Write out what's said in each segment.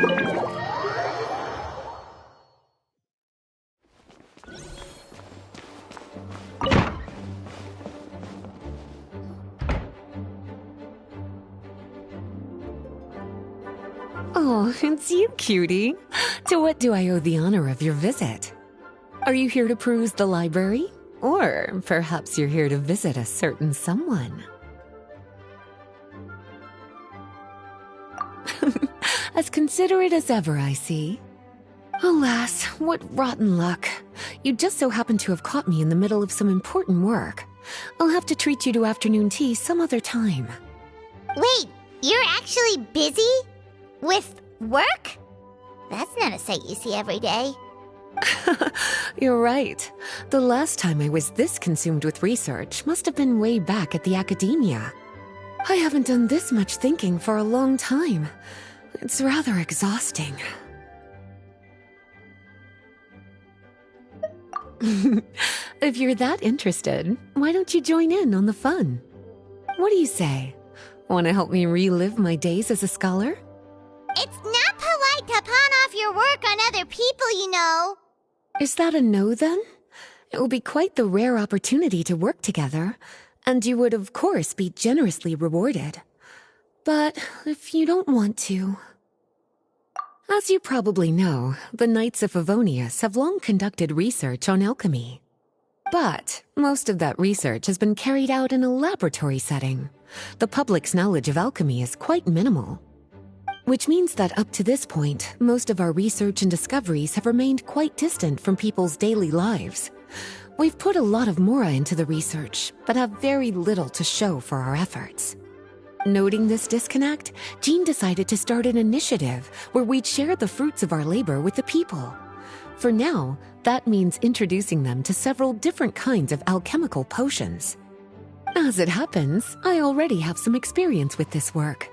Oh, it's you, cutie. To what do I owe the honor of your visit? Are you here to peruse the library? Or perhaps you're here to visit a certain someone? As considerate as ever, I see. Alas, what rotten luck. You just so happen to have caught me in the middle of some important work. I'll have to treat you to afternoon tea some other time. Wait, you're actually busy? With work? That's not a sight you see every day. You're right. The last time I was this consumed with research must have been way back at the academia. I haven't done this much thinking for a long time. It's rather exhausting. If you're that interested, why don't you join in on the fun? What do you say? Want to help me relive my days as a scholar? It's not polite to pawn off your work on other people, you know. Is that a no, then? It will be quite the rare opportunity to work together, and you would, of course, be generously rewarded. But if you don't want to... As you probably know, the Knights of Favonius have long conducted research on alchemy. But most of that research has been carried out in a laboratory setting. The public's knowledge of alchemy is quite minimal. Which means that up to this point, most of our research and discoveries have remained quite distant from people's daily lives. We've put a lot of mora into the research, but have very little to show for our efforts. Noting this disconnect, Jean decided to start an initiative where we'd share the fruits of our labor with the people. For now, that means introducing them to several different kinds of alchemical potions. As it happens, I already have some experience with this work.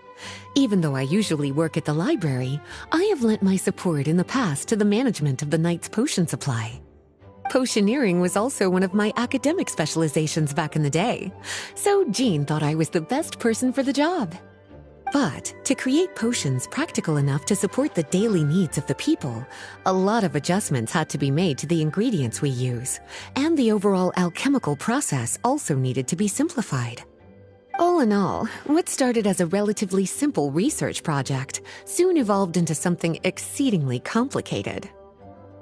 Even though I usually work at the library, I have lent my support in the past to the management of the Knight's potion supply. Potioneering was also one of my academic specializations back in the day, so Jean thought I was the best person for the job. But to create potions practical enough to support the daily needs of the people, a lot of adjustments had to be made to the ingredients we use, and the overall alchemical process also needed to be simplified. All in all, what started as a relatively simple research project soon evolved into something exceedingly complicated.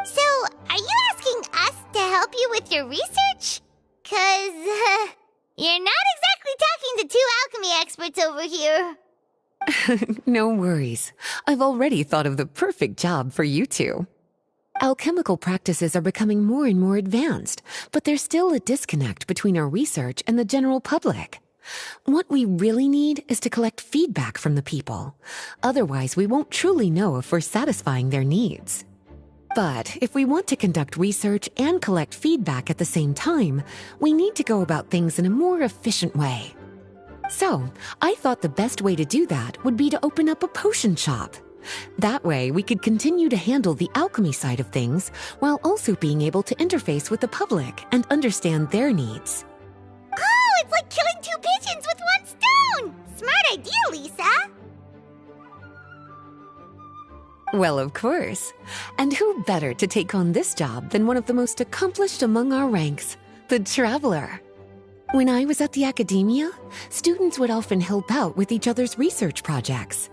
So, are you asking us to help you with your research? 'Cause, you're not exactly talking to two alchemy experts over here. No worries. I've already thought of the perfect job for you two. Alchemical practices are becoming more and more advanced, but there's still a disconnect between our research and the general public. What we really need is to collect feedback from the people. Otherwise, we won't truly know if we're satisfying their needs. But if we want to conduct research and collect feedback at the same time, we need to go about things in a more efficient way. So, I thought the best way to do that would be to open up a potion shop. That way, we could continue to handle the alchemy side of things while also being able to interface with the public and understand their needs. Oh, it's like killing two pigeons with one stone! Smart idea, Lisa! Well, of course. And who better to take on this job than one of the most accomplished among our ranks, the Traveler? When I was at the academia, students would often help out with each other's research projects.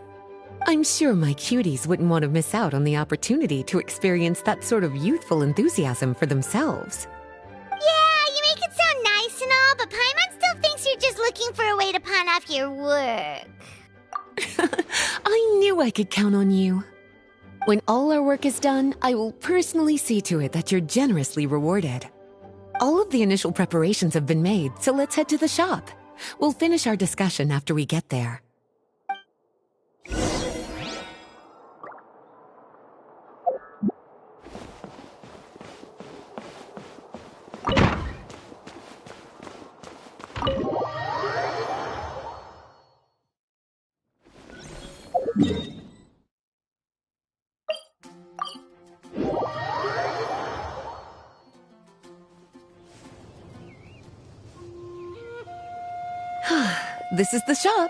I'm sure my cuties wouldn't want to miss out on the opportunity to experience that sort of youthful enthusiasm for themselves. Yeah, you make it sound nice and all, but Paimon still thinks you're just looking for a way to pawn off your work. I knew I could count on you. When all our work is done, I will personally see to it that you're generously rewarded. All of the initial preparations have been made, so let's head to the shop. We'll finish our discussion after we get there. This is the shop.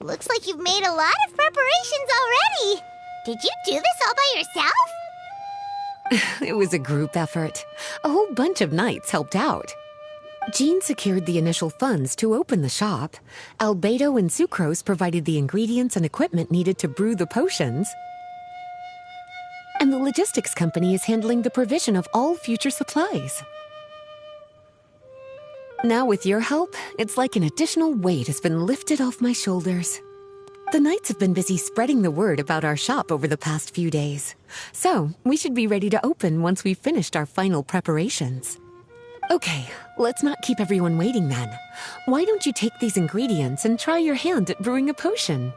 Looks like you've made a lot of preparations already. Did you do this all by yourself? It was a group effort. A whole bunch of knights helped out. Jean secured the initial funds to open the shop. Albedo and Sucrose provided the ingredients and equipment needed to brew the potions. And the logistics company is handling the provision of all future supplies. Now with your help, it's like an additional weight has been lifted off my shoulders. The knights have been busy spreading the word about our shop over the past few days. So, we should be ready to open once we've finished our final preparations. Okay, let's not keep everyone waiting then. Why don't you take these ingredients and try your hand at brewing a potion?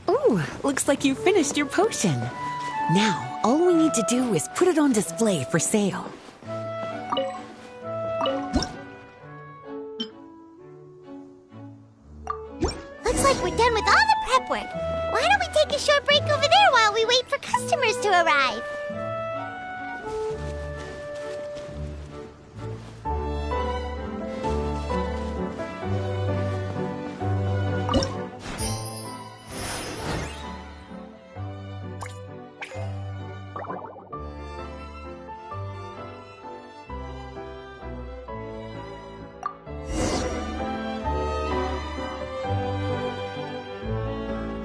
Ooh, looks like you finished your potion. Now, all we need to do is put it on display for sale. Looks like we're done with all the prep work. Why don't we take a short break over there while we wait for customers to arrive?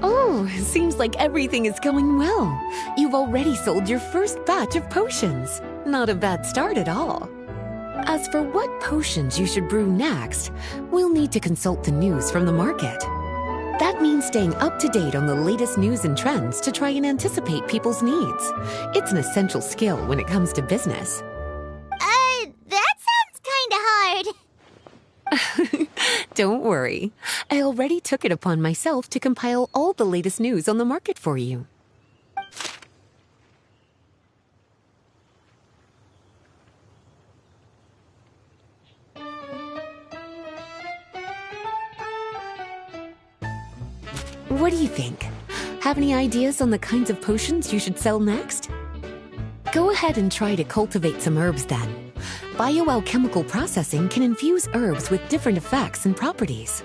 Oh, seems like everything is going well. You've already sold your first batch of potions. Not a bad start at all. As for what potions you should brew next, we'll need to consult the news from the market. That means staying up to date on the latest news and trends to try and anticipate people's needs. It's an essential skill when it comes to business. That sounds kinda hard. Don't worry. I already took it upon myself to compile all the latest news on the market for you. What do you think? Have any ideas on the kinds of potions you should sell next? Go ahead and try to cultivate some herbs then. Bioalchemical processing can infuse herbs with different effects and properties.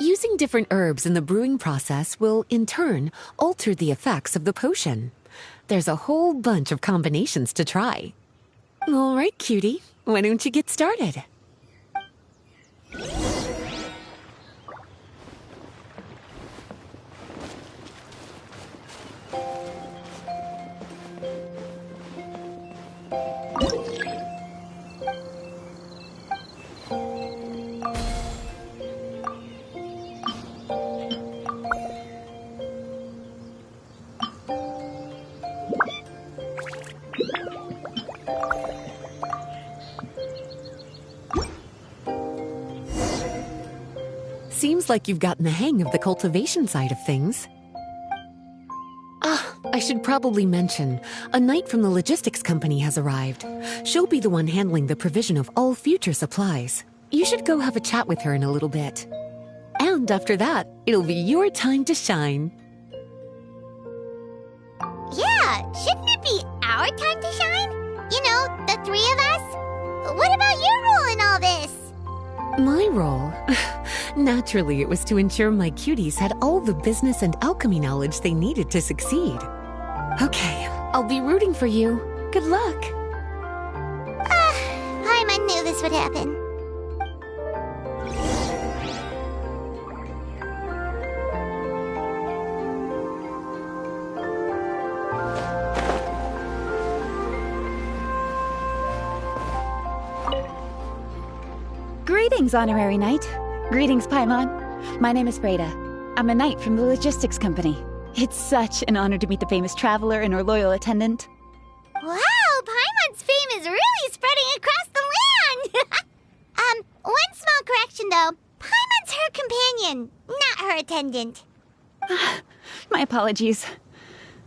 Using different herbs in the brewing process will, in turn, alter the effects of the potion. There's a whole bunch of combinations to try. All right, cutie, why don't you get started? seems like you've gotten the hang of the cultivation side of things. Ah, I should probably mention, a knight from the logistics company has arrived. She'll be the one handling the provision of all future supplies. You should go have a chat with her in a little bit. And after that, it'll be your time to shine. Yeah, shouldn't it be our time to shine? You know, the three of us? What about your role in all this? My role? Naturally, it was to ensure my cuties had all the business and alchemy knowledge they needed to succeed. Okay, I'll be rooting for you. Good luck. Paimon knew this would happen. Greetings, Honorary Knight. Greetings, Paimon. My name is Freda. I'm a knight from the logistics company. It's such an honor to meet the famous traveler and her loyal attendant. Wow, Paimon's fame is really spreading across the land! One small correction though. Paimon's her companion, not her attendant. My apologies.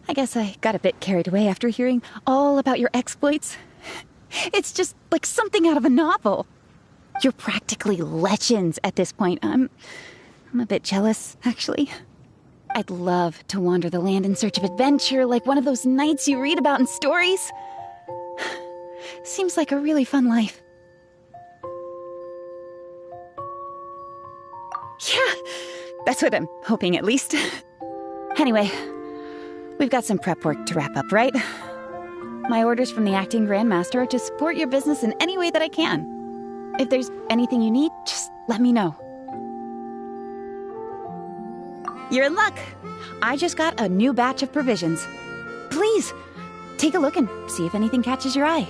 I guess I got a bit carried away after hearing all about your exploits. It's just like something out of a novel. You're practically legends at this point. I'm a bit jealous, actually. I'd love to wander the land in search of adventure like one of those knights you read about in stories. Seems like a really fun life. Yeah, that's what I'm hoping at least. Anyway, we've got some prep work to wrap up, right? My orders from the acting grandmaster are to support your business in any way that I can. If there's anything you need, just let me know. You're in luck. I just got a new batch of provisions. Please, take a look and see if anything catches your eye.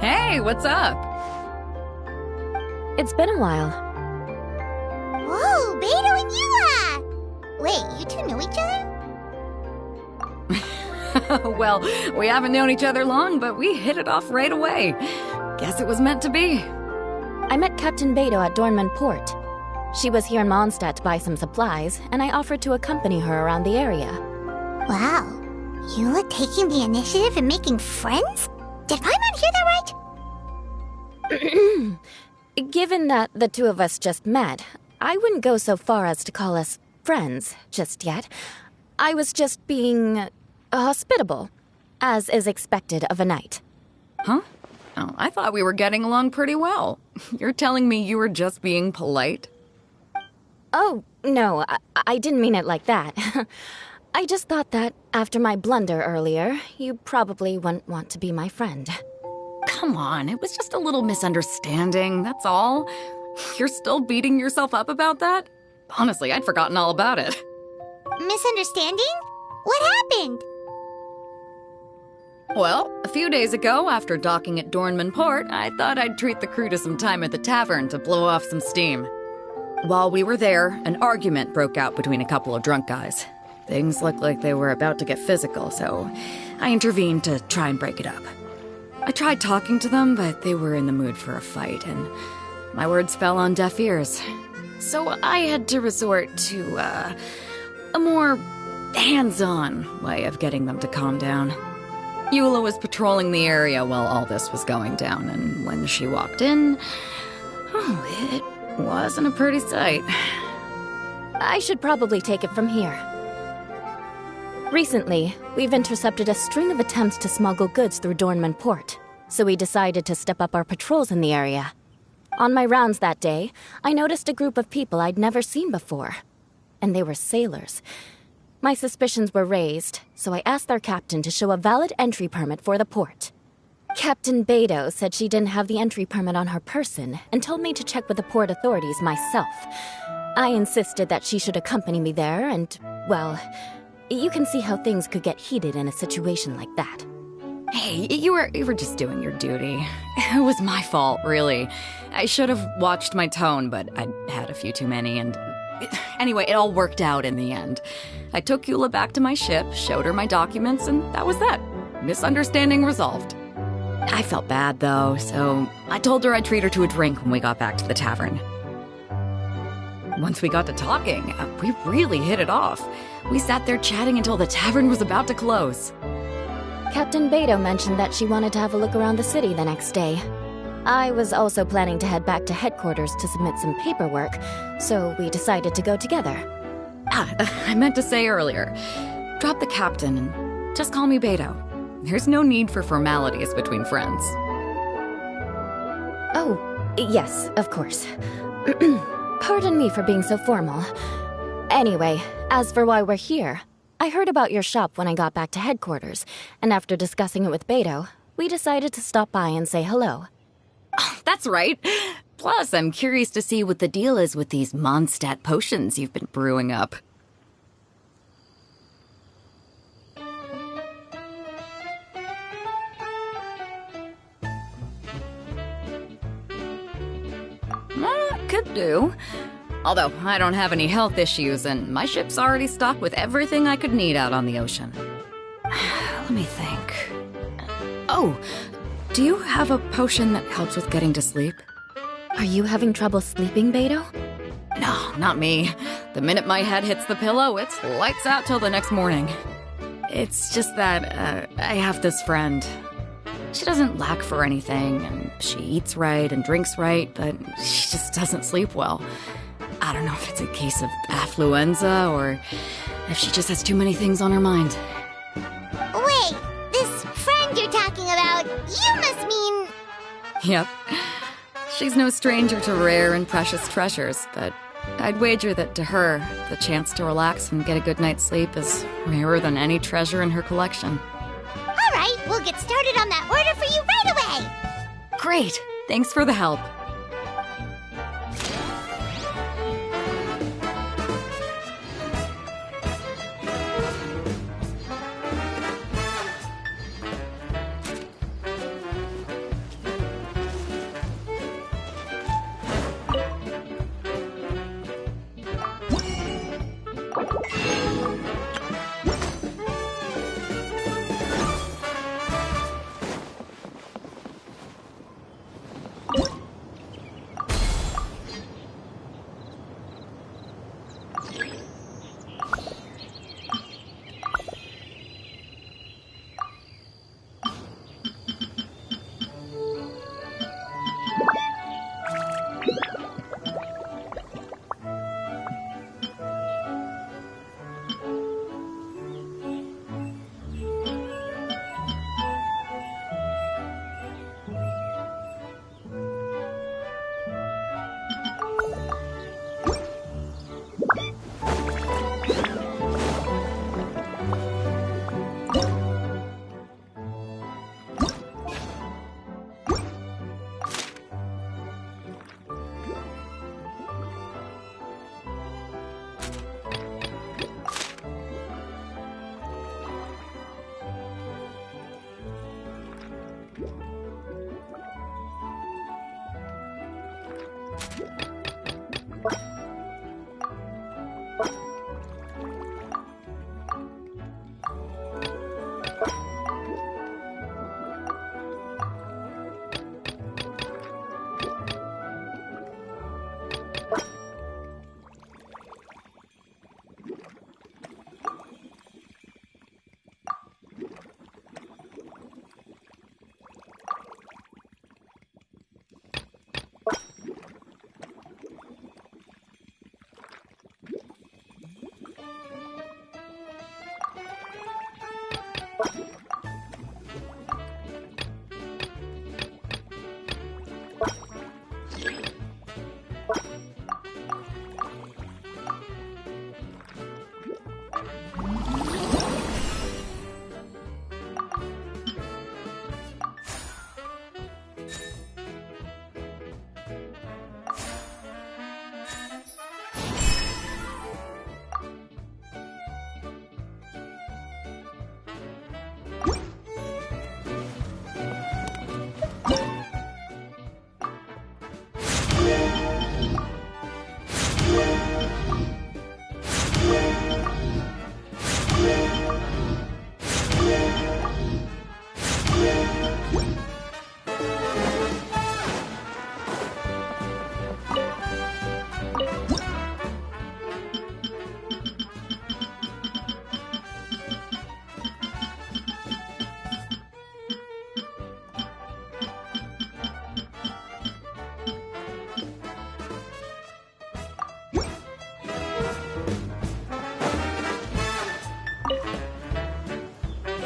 Hey, what's up? It's been a while. Whoa, Beto and Yua! Wait, you two know each other? Well, we haven't known each other long, but we hit it off right away. Guess it was meant to be. I met Captain Beto at Dornman Port. She was here in Mondstadt to buy some supplies, and I offered to accompany her around the area. Wow, Yua taking the initiative and making friends? Did Paimon hear that right? Given that the two of us just met, I wouldn't go so far as to call us friends just yet. I was just being hospitable, as is expected of a knight. Huh? Oh, I thought we were getting along pretty well. You're telling me you were just being polite? Oh, no, I didn't mean it like that. I just thought that after my blunder earlier, you probably wouldn't want to be my friend. Come on, it was just a little misunderstanding, that's all. You're still beating yourself up about that? Honestly, I'd forgotten all about it. Misunderstanding? What happened? Well, a few days ago, after docking at Dornman Port, I thought I'd treat the crew to some time at the tavern to blow off some steam. While we were there, an argument broke out between a couple of drunk guys. Things looked like they were about to get physical, so I intervened to try and break it up. I tried talking to them, but they were in the mood for a fight, and my words fell on deaf ears. So I had to resort to, a more hands-on way of getting them to calm down. Eula was patrolling the area while all this was going down, and when she walked in, it wasn't a pretty sight. I should probably take it from here. Recently, we've intercepted a string of attempts to smuggle goods through Dornman Port, so we decided to step up our patrols in the area. On my rounds that day, I noticed a group of people I'd never seen before, and they were sailors. My suspicions were raised, so I asked their captain to show a valid entry permit for the port. Captain Beto said she didn't have the entry permit on her person and told me to check with the port authorities myself. I insisted that she should accompany me there and, well, you can see how things could get heated in a situation like that. Hey, you were just doing your duty. It was my fault, really. I should have watched my tone, but I'd had a few too many, and anyway, it all worked out in the end. I took Eula back to my ship, showed her my documents, and that was that. Misunderstanding resolved. I felt bad, though, so I told her I'd treat her to a drink when we got back to the tavern. Once we got to talking, we really hit it off. We sat there chatting until the tavern was about to close. Captain Beto mentioned that she wanted to have a look around the city the next day. I was also planning to head back to headquarters to submit some paperwork, so we decided to go together. I meant to say earlier, drop the captain and just call me Beto. There's no need for formalities between friends. Oh, yes, of course. Pardon me for being so formal. Anyway, as for why we're here, I heard about your shop when I got back to headquarters, and after discussing it with Beto, we decided to stop by and say hello. Oh, that's right. Plus, I'm curious to see what the deal is with these Mondstadt potions you've been brewing up. Could do. Although, I don't have any health issues, and my ship's already stocked with everything I could need out on the ocean. Let me think. Oh, do you have a potion that helps with getting to sleep? Are you having trouble sleeping, Beto? No, not me. The minute my head hits the pillow, it's lights out till the next morning. It's just that, I have this friend. She doesn't lack for anything, and she eats right and drinks right, but she just doesn't sleep well. I don't know if it's a case of affluenza or if she just has too many things on her mind. Wait, this friend you're talking about, you must mean... Yep. She's no stranger to rare and precious treasures, but I'd wager that to her, the chance to relax and get a good night's sleep is rarer than any treasure in her collection. All right, we'll get started on that order for you right away. Great! Thanks for the help.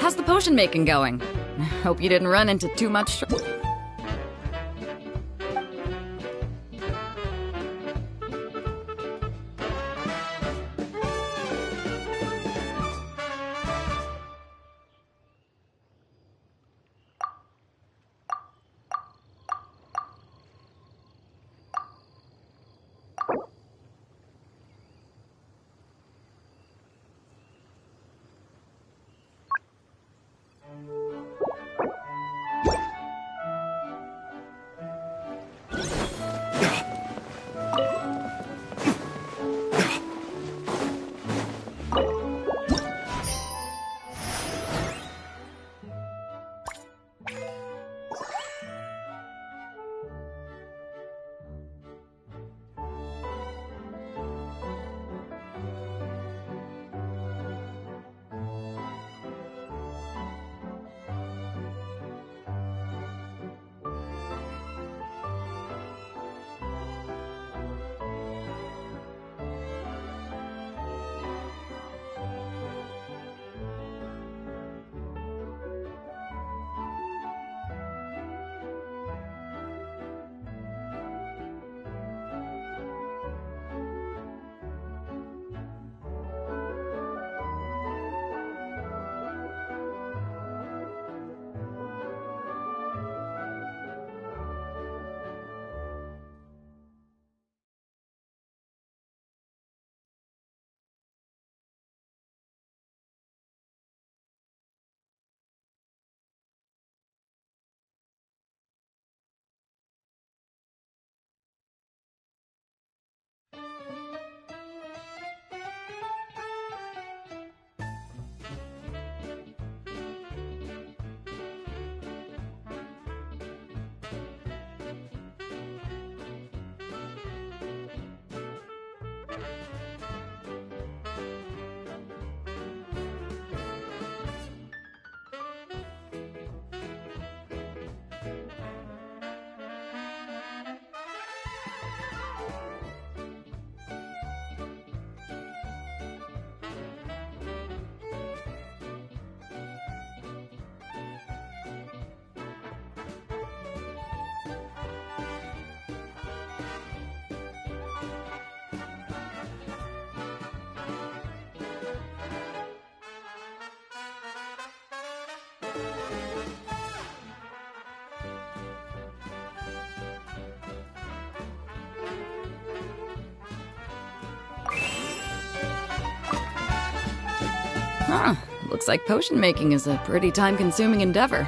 How's the potion making going? Hope you didn't run into too much Huh. Looks like potion making is a pretty time-consuming endeavor.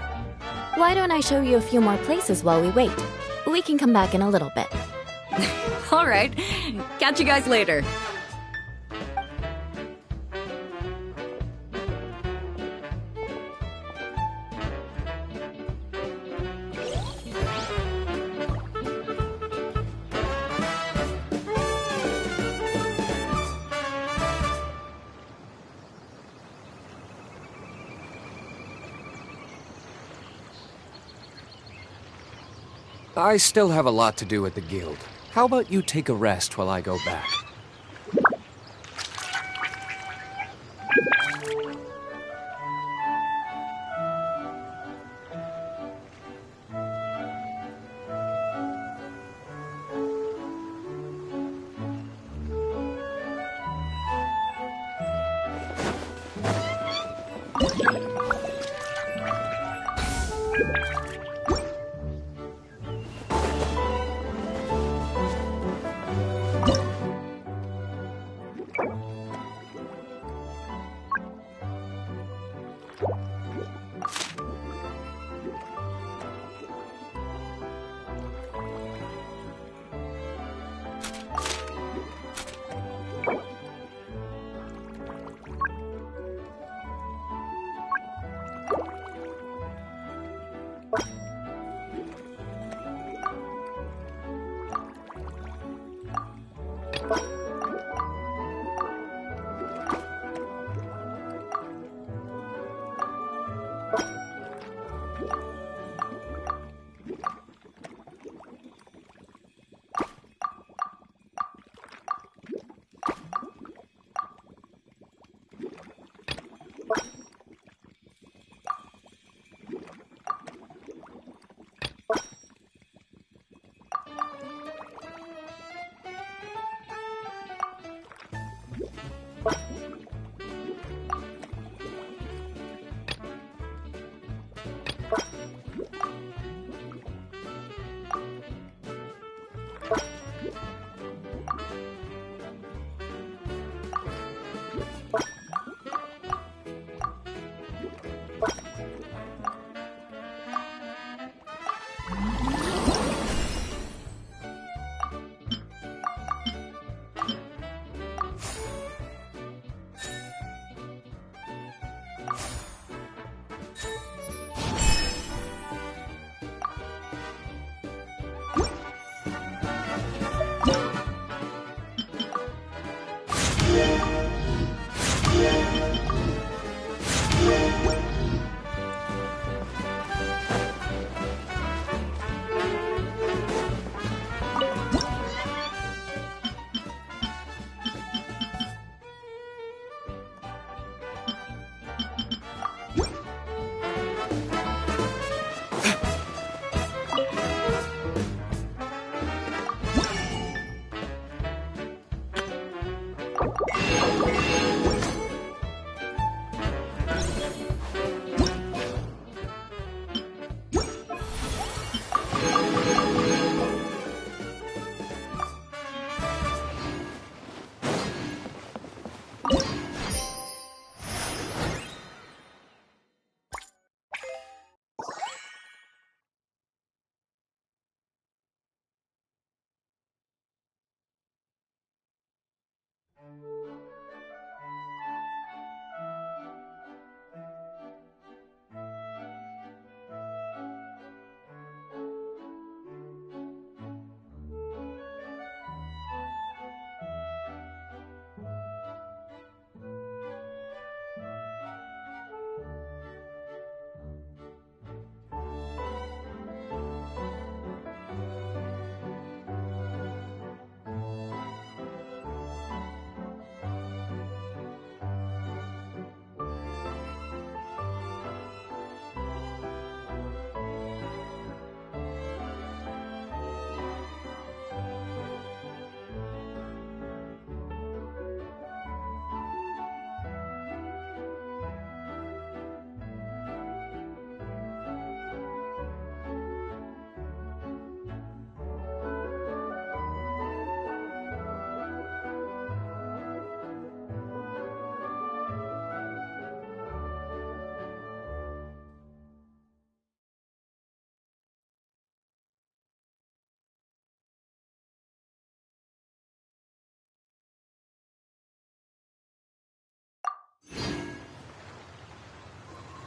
Why don't I show you a few more places while we wait? We can come back in a little bit. All right. Catch you guys later. I still have a lot to do at the guild. How about you take a rest while I go back?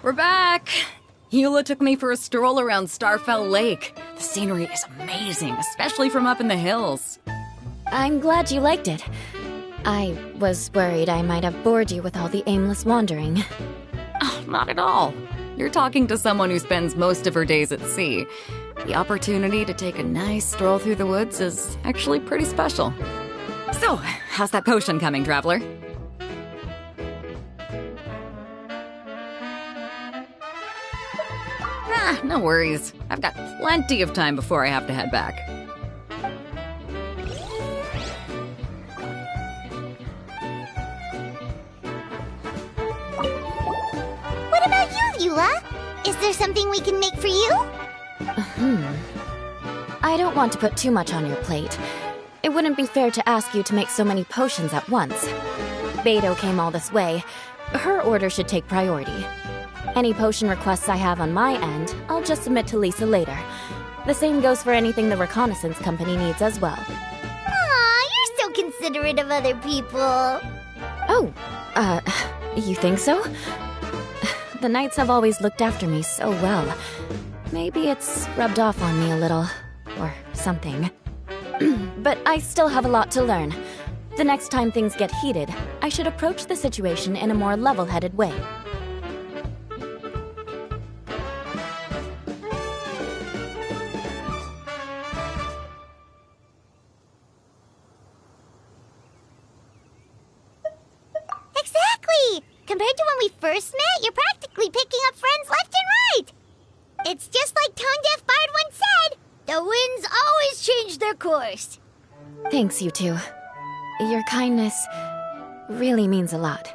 We're back! Eula took me for a stroll around Starfell Lake. The scenery is amazing, especially from up in the hills. I'm glad you liked it. I was worried I might have bored you with all the aimless wandering. Oh, not at all. You're talking to someone who spends most of her days at sea. The opportunity to take a nice stroll through the woods is actually pretty special. So, how's that potion coming, Traveler? No worries. I've got plenty of time before I have to head back. What about you, Eula? Is there something we can make for you? I don't want to put too much on your plate. It wouldn't be fair to ask you to make so many potions at once. Beto came all this way. Her order should take priority. Any potion requests I have on my end, I'll just submit to Lisa later. The same goes for anything the reconnaissance company needs as well. Aw, you're so considerate of other people. Oh, you think so? The Knights have always looked after me so well. Maybe it's rubbed off on me a little, or something. But I still have a lot to learn. The next time things get heated, I should approach the situation in a more level-headed way. Exactly! Compared to when we first met, you're practically picking up friends left and right. It's just like Tone Deaf Bard once said, the winds always change their course. Thanks, you two. Your kindness really means a lot.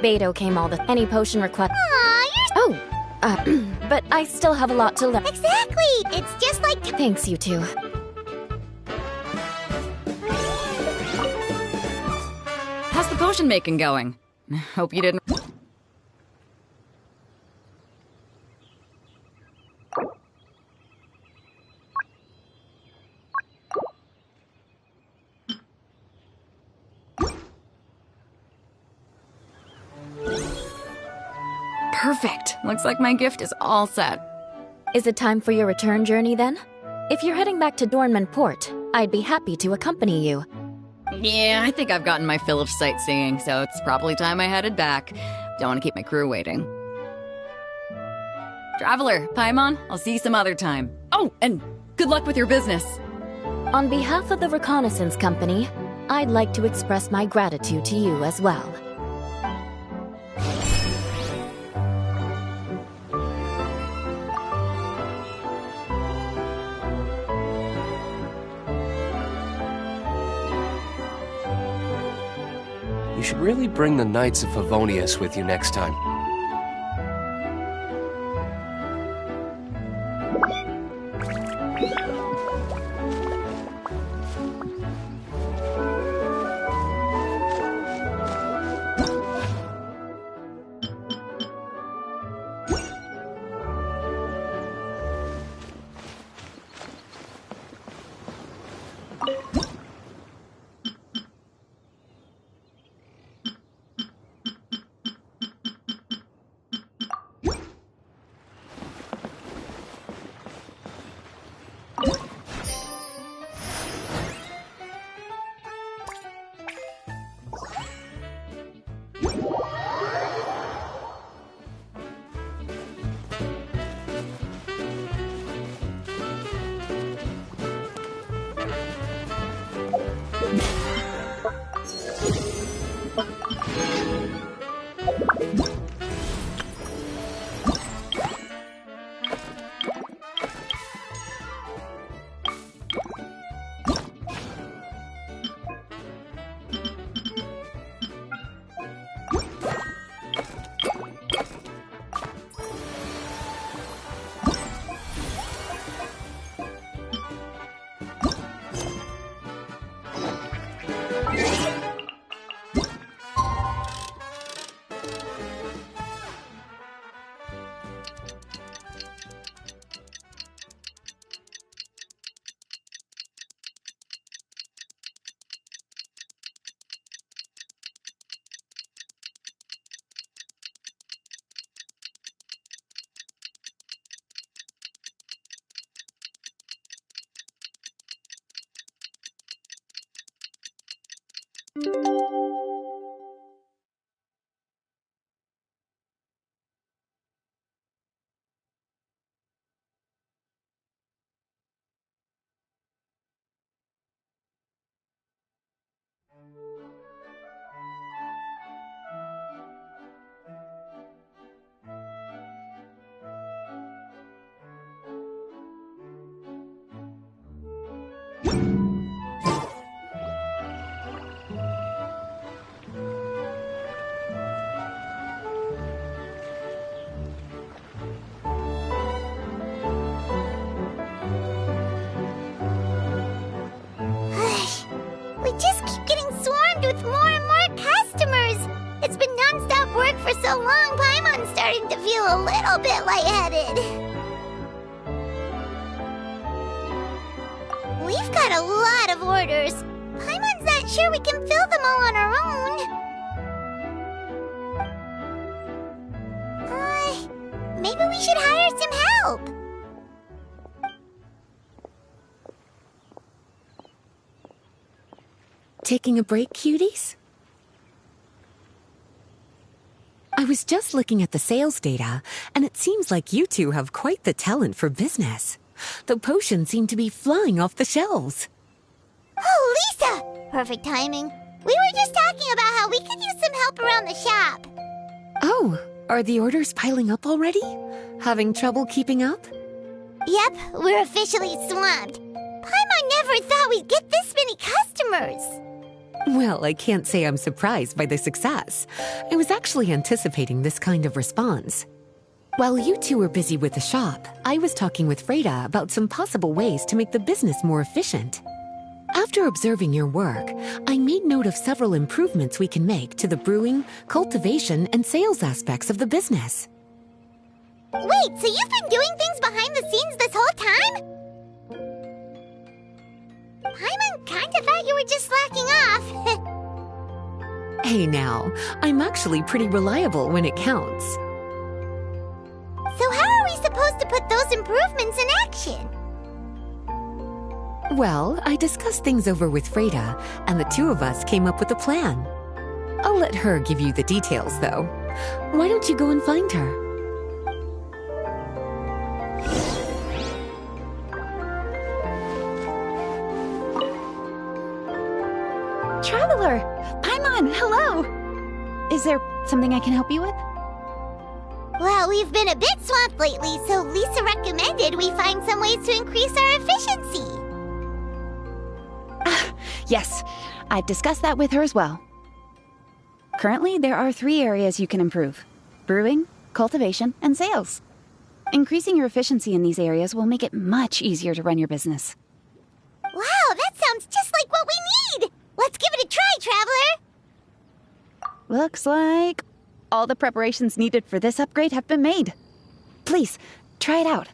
Beto came all the any potion request. Aw, you're... But I still have a lot to learn. Exactly! It's just like... Thanks, you two. How's the potion making going? Hope you didn't... Perfect. Looks like my gift is all set. Is it time for your return journey then? If you're heading back to Dornman Port, I'd be happy to accompany you. Yeah, I think I've gotten my fill of sightseeing, so it's probably time I headed back. Don't want to keep my crew waiting. Traveler, Paimon, I'll see you some other time. Oh, and good luck with your business. On behalf of the Reconnaissance Company, I'd like to express my gratitude to you as well. You should really bring the Knights of Favonius with you next time. We just keep getting swarmed with more and more customers. It's been non-stop work for so long, Paimon's starting to feel a little bit lightheaded. We've got a lot of orders. Paimon's not sure we can fill them all on our own. Maybe we should hire some help. Taking a break, cuties? I was just looking at the sales data, and it seems like you two have quite the talent for business. The potions seem to be flying off the shelves. Oh, Lisa! Perfect timing. We were just talking about how we could use some help around the shop. Oh, are the orders piling up already? Having trouble keeping up? Yep, we're officially swamped. Paimon never thought we'd get this many customers. Well, I can't say I'm surprised by the success. I was actually anticipating this kind of response. While you two were busy with the shop, I was talking with Freda about some possible ways to make the business more efficient. After observing your work, I made note of several improvements we can make to the brewing, cultivation, and sales aspects of the business. Wait, so you've been doing things behind the scenes this whole time? Paimon kinda thought you were just slacking off. Hey now, I'm actually pretty reliable when it counts. improvements in action. Well, I discussed things over with Freda, and the two of us came up with a plan. I'll let her give you the details, though. Why don't you go and find her? Traveler! Paimon, hello! Is there something I can help you with? Well, we've been a bit swamped lately, so Lisa recommended we find some ways to increase our efficiency. Yes, I've discussed that with her as well. Currently, there are 3 areas you can improve: brewing, cultivation, and sales. Increasing your efficiency in these areas will make it much easier to run your business. Wow, that sounds just like what we need! Let's give it a try, Traveler! Looks like all the preparations needed for this upgrade have been made. Please, try it out.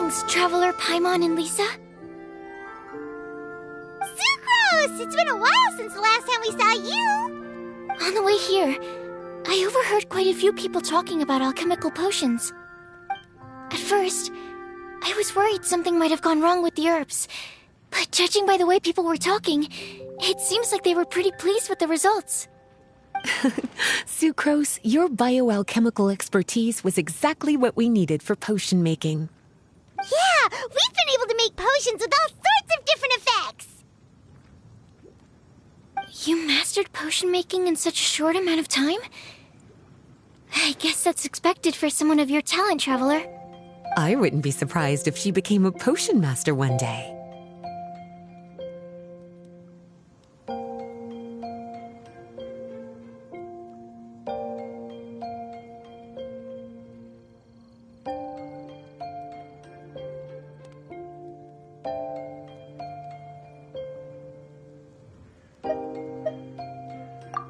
Greetings, Traveler Paimon and Lisa. Sucrose! It's been a while since the last time we saw you! On the way here, I overheard quite a few people talking about alchemical potions. At first, I was worried something might have gone wrong with the herbs. But judging by the way people were talking, it seems like they were pretty pleased with the results. Sucrose, your bioalchemical expertise was exactly what we needed for potion making. Yeah, we've been able to make potions with all sorts of different effects! You mastered potion making in such a short amount of time? I guess that's expected for someone of your talent, Traveler. I wouldn't be surprised if she became a potion master one day.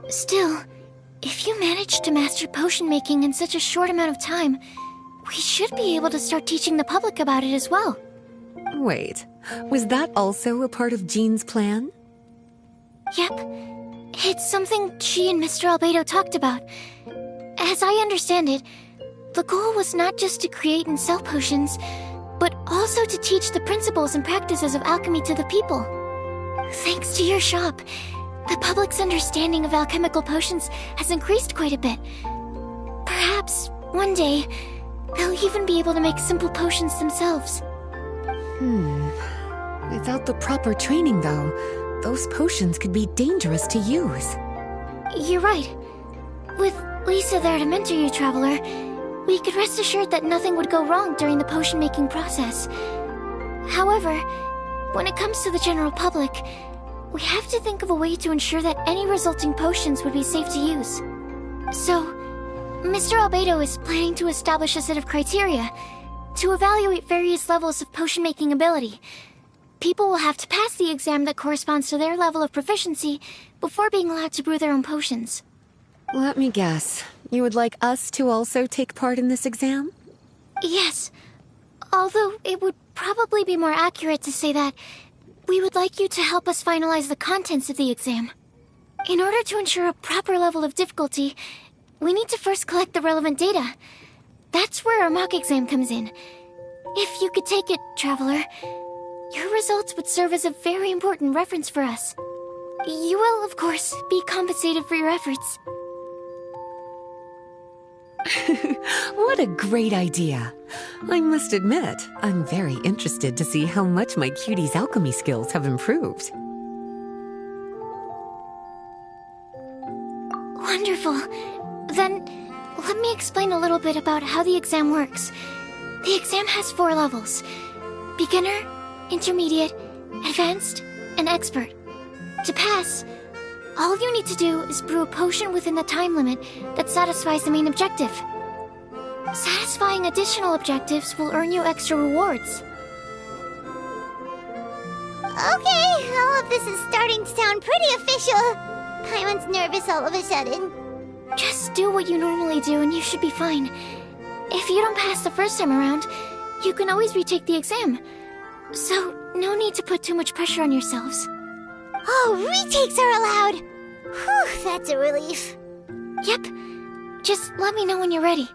Still, if you managed to master potion making in such a short amount of time, we should be able to start teaching the public about it as well. Wait, was that also a part of Jean's plan? Yep. It's something she and Mr. Albedo talked about. As I understand it, the goal was not just to create and sell potions, but also to teach the principles and practices of alchemy to the people. Thanks to your shop, the public's understanding of alchemical potions has increased quite a bit. Perhaps, one day, they'll even be able to make simple potions themselves. Without the proper training, though, those potions could be dangerous to use. You're right. With Lisa there to mentor you, Traveler, we could rest assured that nothing would go wrong during the potion-making process. However, when it comes to the general public, we have to think of a way to ensure that any resulting potions would be safe to use. So, Mr. Albedo is planning to establish a set of criteria to evaluate various levels of potion-making ability. People will have to pass the exam that corresponds to their level of proficiency before being allowed to brew their own potions. Let me guess. You would like us to also take part in this exam? Yes. Although it would probably be more accurate to say that we would like you to help us finalize the contents of the exam. In order to ensure a proper level of difficulty, we need to first collect the relevant data. That's where our mock exam comes in. If you could take it, Traveler, your results would serve as a very important reference for us. You will, of course, be compensated for your efforts. What a great idea. I must admit, I'm very interested to see how much my cutie's alchemy skills have improved. Wonderful. Then, let me explain a little bit about how the exam works. The exam has 4 levels: beginner, intermediate, advanced, and expert. To pass, all you need to do is brew a potion within the time limit that satisfies the main objective. Satisfying additional objectives will earn you extra rewards. Okay, all of this is starting to sound pretty official. Paimon's nervous all of a sudden. Just do what you normally do and you should be fine. If you don't pass the first time around, you can always retake the exam. So, no need to put too much pressure on yourselves. Oh, retakes are allowed! Whew, that's a relief. Yep. Just let me know when you're ready.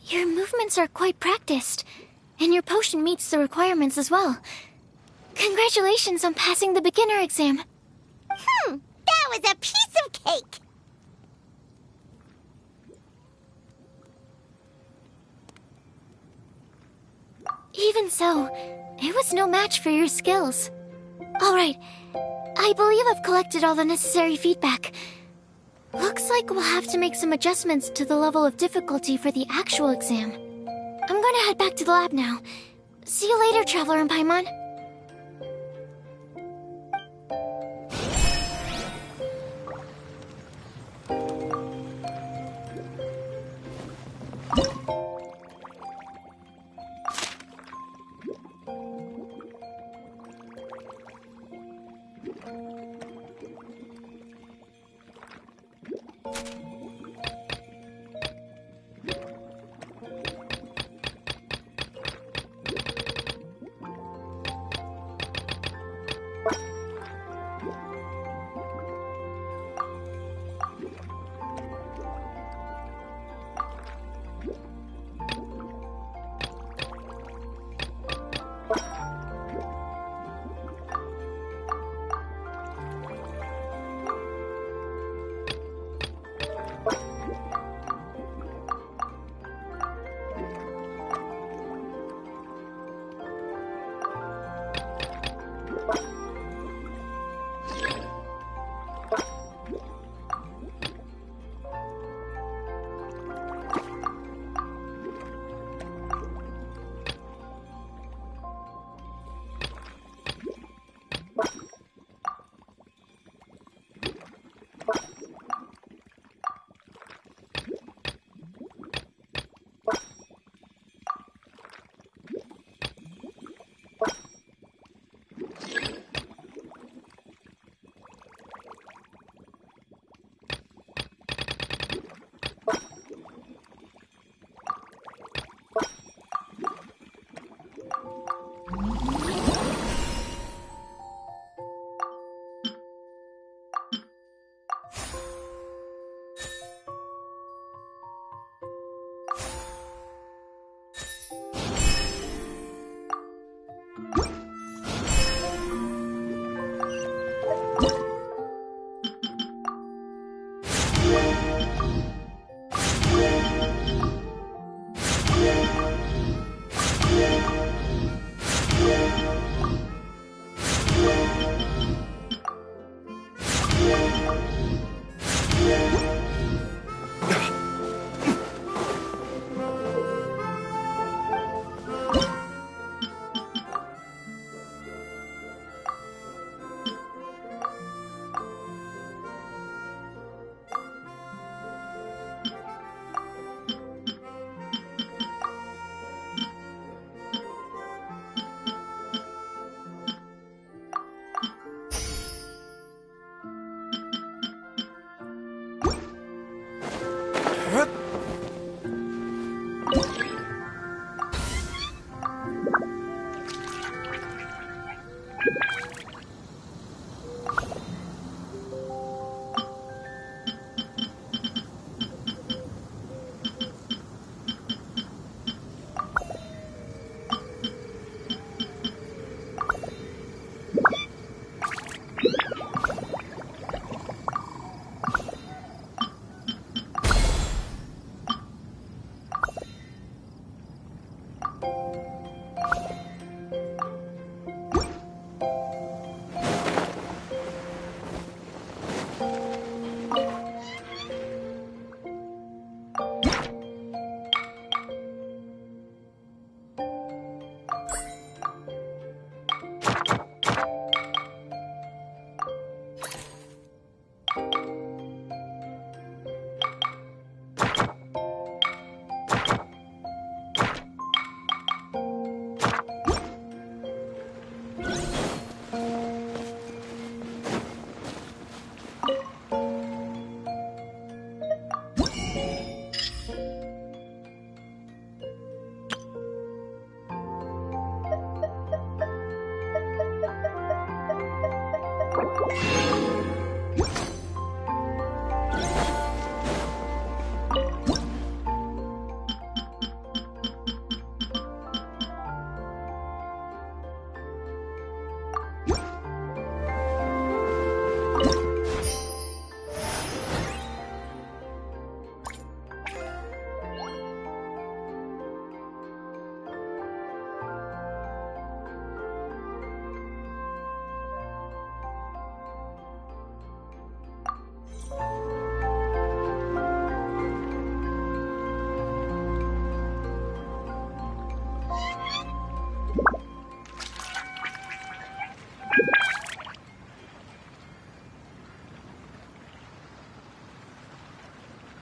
Your movements are quite practiced, and your potion meets the requirements as well. Congratulations on passing the beginner exam. That was a piece of cake! Even so, it was no match for your skills. Alright, I believe I've collected all the necessary feedback. Looks like we'll have to make some adjustments to the level of difficulty for the actual exam. I'm gonna head back to the lab now. See you later, Traveler and Paimon.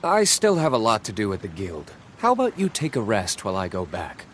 I still have a lot to do at the guild. How about you take a rest while I go back?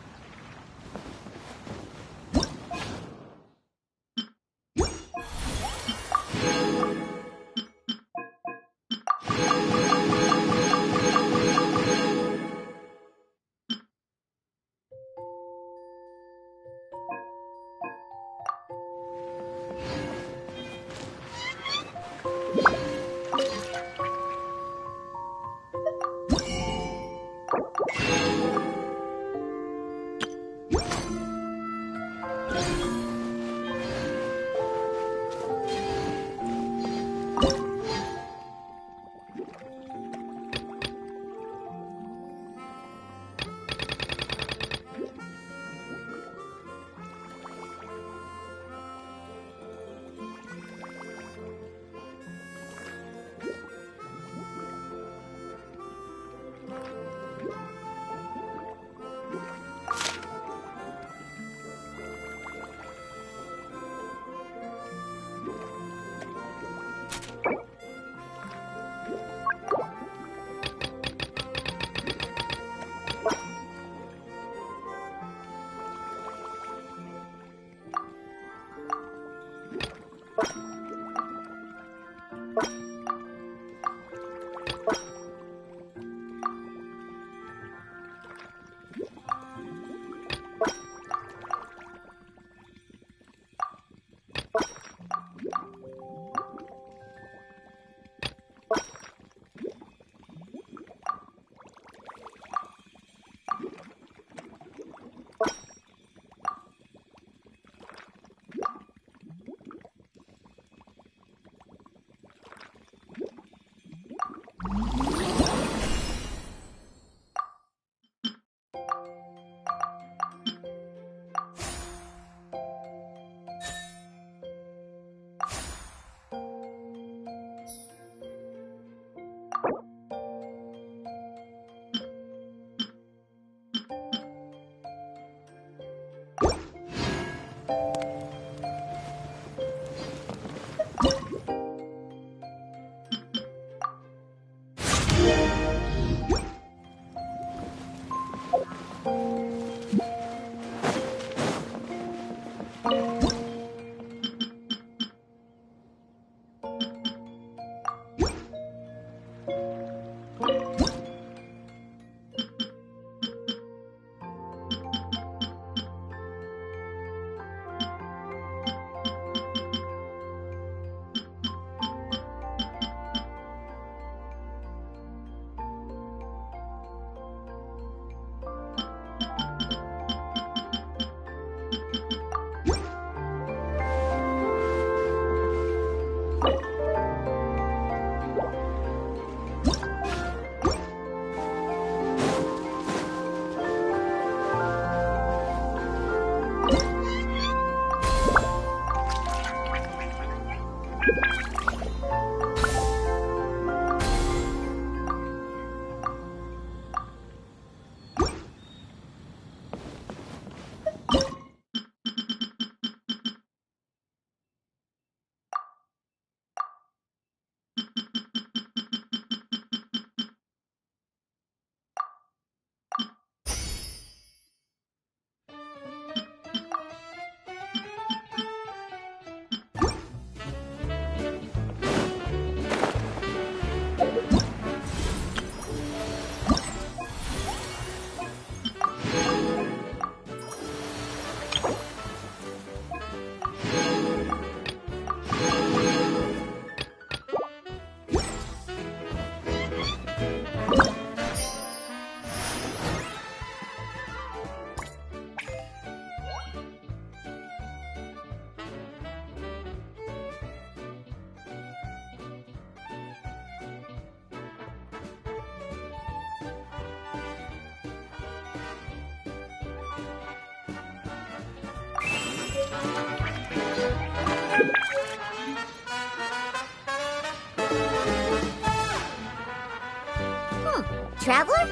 Traveler?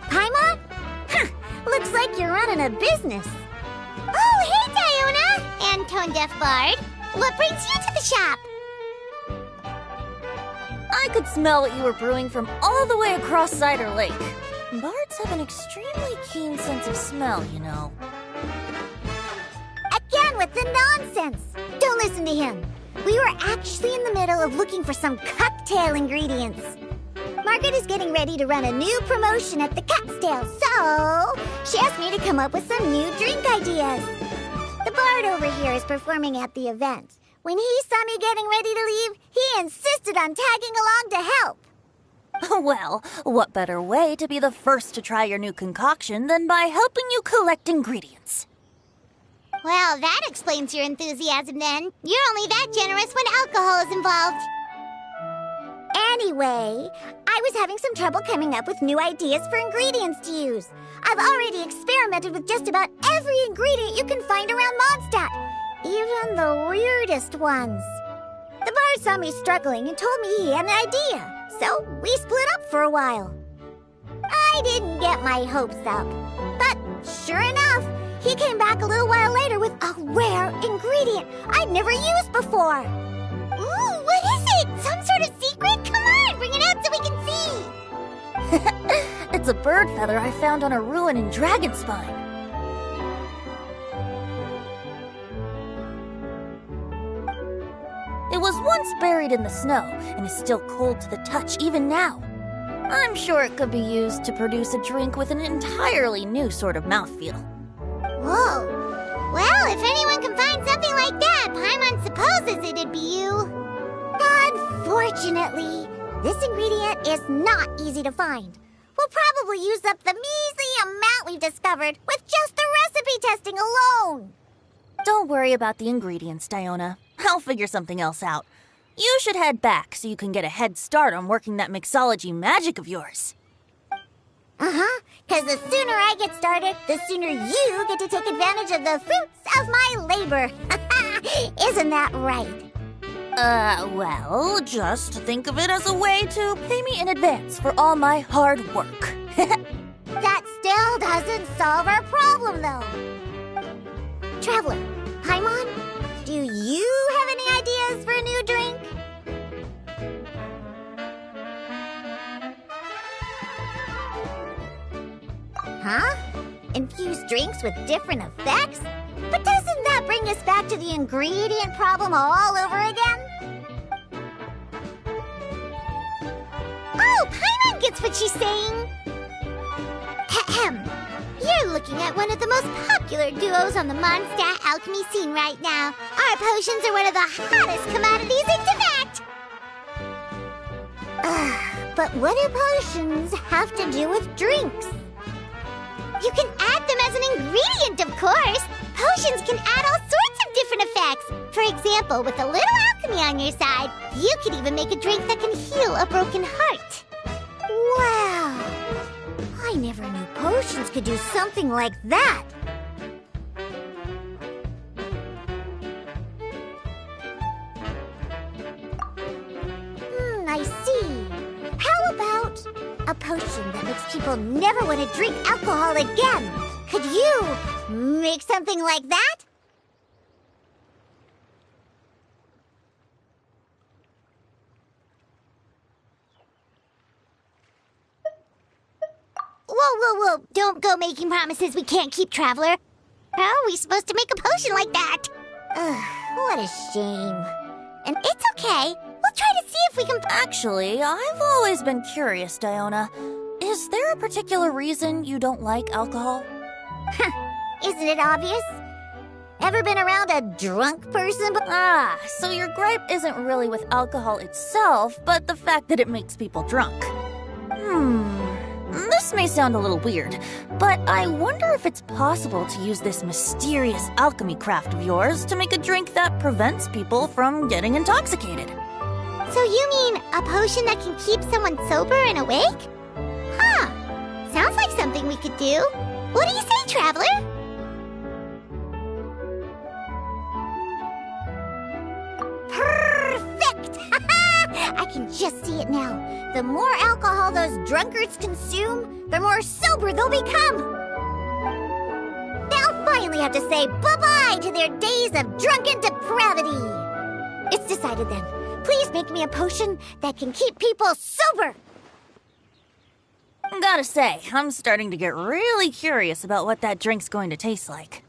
Paimon? Huh, looks like you're running a business. Oh, And tone-deaf bard, what brings you to the shop? I could smell what you were brewing from all the way across Cider Lake. Bards have an extremely keen sense of smell, you know. Again with the nonsense! Don't listen to him. We were actually in the middle of looking for some cocktail ingredients. Margaret is getting ready to run a new promotion at the Catstail, so she asked me to come up with some new drink ideas. The bard over here is performing at the event. When he saw me getting ready to leave, he insisted on tagging along to help. Well, what better way to be the first to try your new concoction than by helping you collect ingredients? Well, that explains your enthusiasm then. You're only that generous when alcohol is involved. Anyway, I was having some trouble coming up with new ideas for ingredients to use. I've already experimented with just about every ingredient you can find around Mondstadt, even the weirdest ones. The bard saw me struggling and told me he had an idea, so we split up for a while. I didn't get my hopes up, but sure enough, he came back a little while later with a rare ingredient I'd never used before. Ooh, what is it? Some sort of secret? Come on, bring it out so we can see. It's a bird feather I found on a ruin in Dragonspine. It was once buried in the snow and is still cold to the touch even now. I'm sure it could be used to produce a drink with an entirely new sort of mouthfeel. Whoa. Well, if anyone can find something like that, Paimon supposes it'd be you. Unfortunately, this ingredient is not easy to find. We'll probably use up the measly amount we've discovered with just the recipe testing alone. Don't worry about the ingredients, Diona. I'll figure something else out. You should head back so you can get a head start on working that mixology magic of yours. Because the sooner I get started, the sooner you get to take advantage of the fruits of my labor. Isn't that right? Well, just think of it as a way to pay me in advance for all my hard work. That still doesn't solve our problem, though. Traveler, Paimon, do you have any ideas for a new drink? Huh? Infused drinks with different effects? But doesn't that bring us back to the ingredient problem all over again? Oh, Paimon gets what she's saying! Ahem. You're looking at one of the most popular duos on the Mondstadt alchemy scene right now. Our potions are one of the hottest commodities in Tibet! But what do potions have to do with drinks? You can add them as an ingredient, of course! Potions can add all sorts of different effects! For example, with a little alchemy on your side, you could even make a drink that can heal a broken heart. Wow! I never knew potions could do something like that! I see. How about a potion that makes people never want to drink alcohol again? Could you make something like that? Whoa. Don't go making promises we can't keep, Traveler. How are we supposed to make a potion like that? What a shame. And it's okay. We'll try to see if we can... Actually, I've always been curious, Diona. Is there a particular reason you don't like alcohol? Isn't it obvious? Ever been around a drunk person? So your gripe isn't really with alcohol itself, but the fact that it makes people drunk. This may sound a little weird, but I wonder if it's possible to use this mysterious alchemy craft of yours to make a drink that prevents people from getting intoxicated. So you mean a potion that can keep someone sober and awake? Sounds like something we could do. What do you say, Traveler? Perfect! I can just see it now. The more alcohol those drunkards consume, the more sober they'll become. They'll finally have to say bye-bye to their days of drunken depravity. It's decided then. Please make me a potion that can keep people sober. Gotta say, I'm starting to get really curious about what that drink's going to taste like.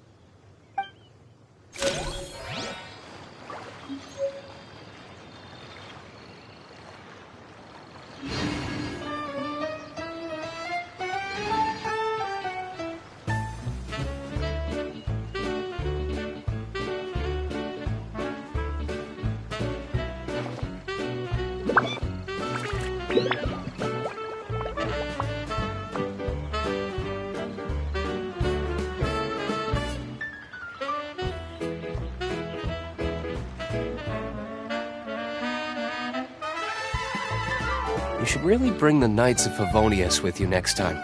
You should really bring the Knights of Favonius with you next time.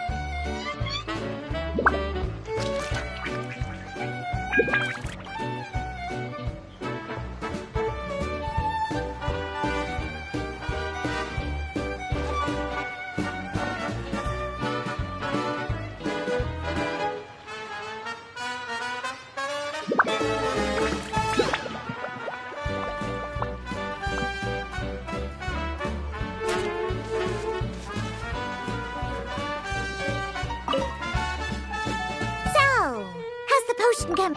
Potion come.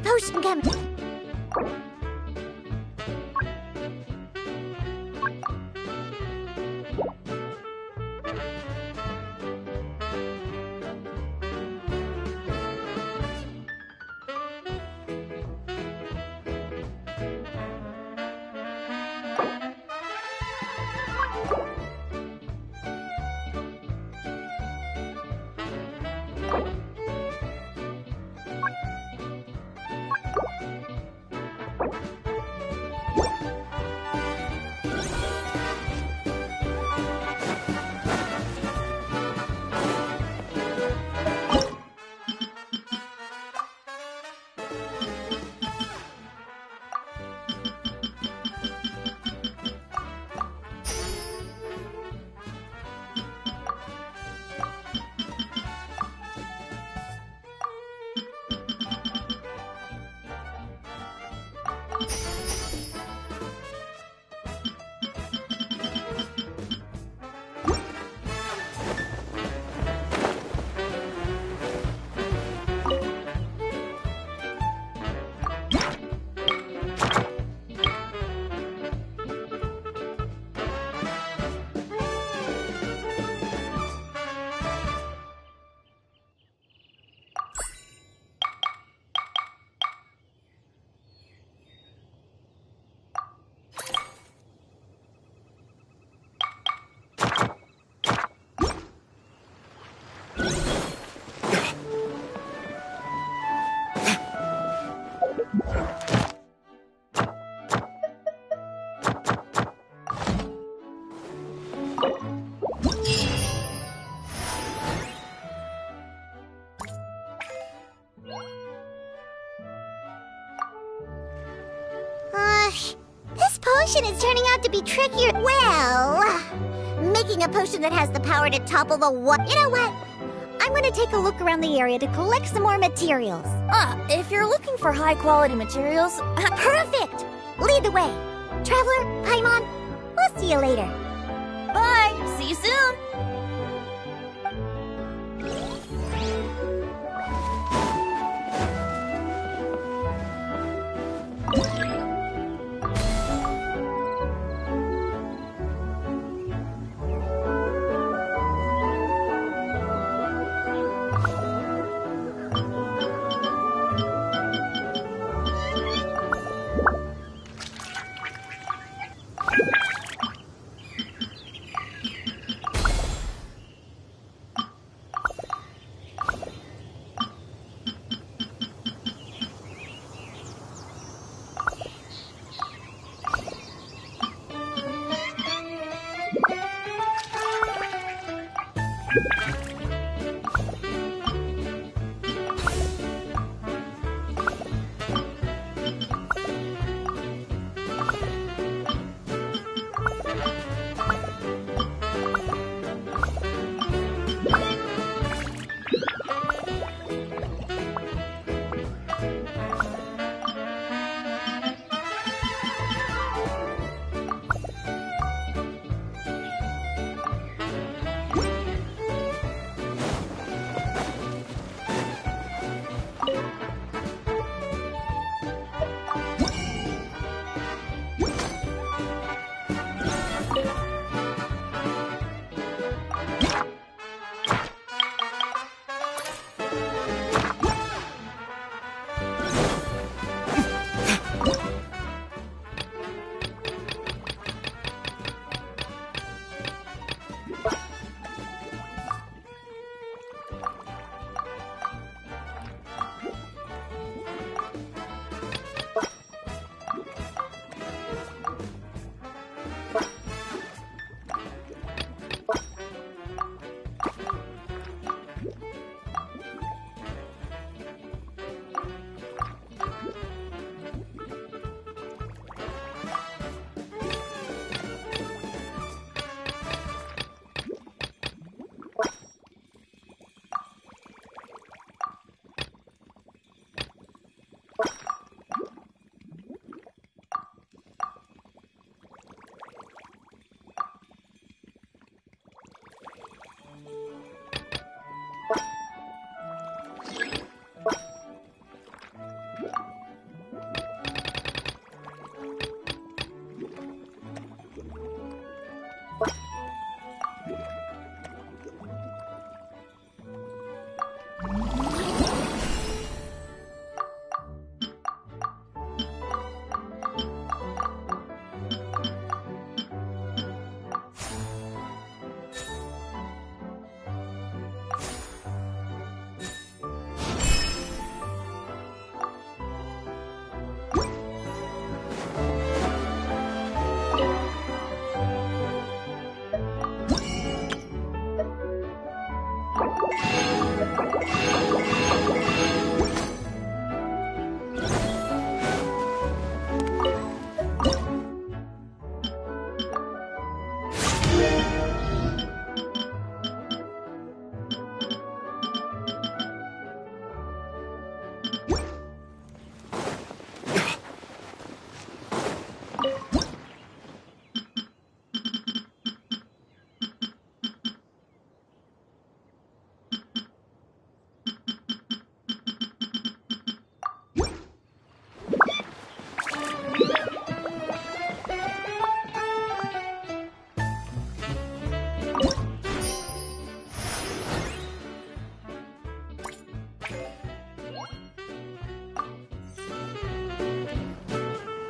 Potion come. This potion is turning out to be trickier. Well, making a potion that has the power to topple the what? You know what? I'm gonna take a look around the area to collect some more materials. If you're looking for high-quality materials... Perfect! Lead the way. Traveler, Paimon, we'll see you later. Bye! See you soon!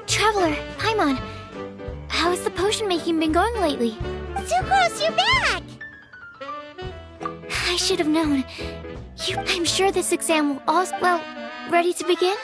Traveler, Paimon, how has the potion making been going lately? Sucrose, you're back! I should have known. I'm sure this exam will also... Well, ready to begin?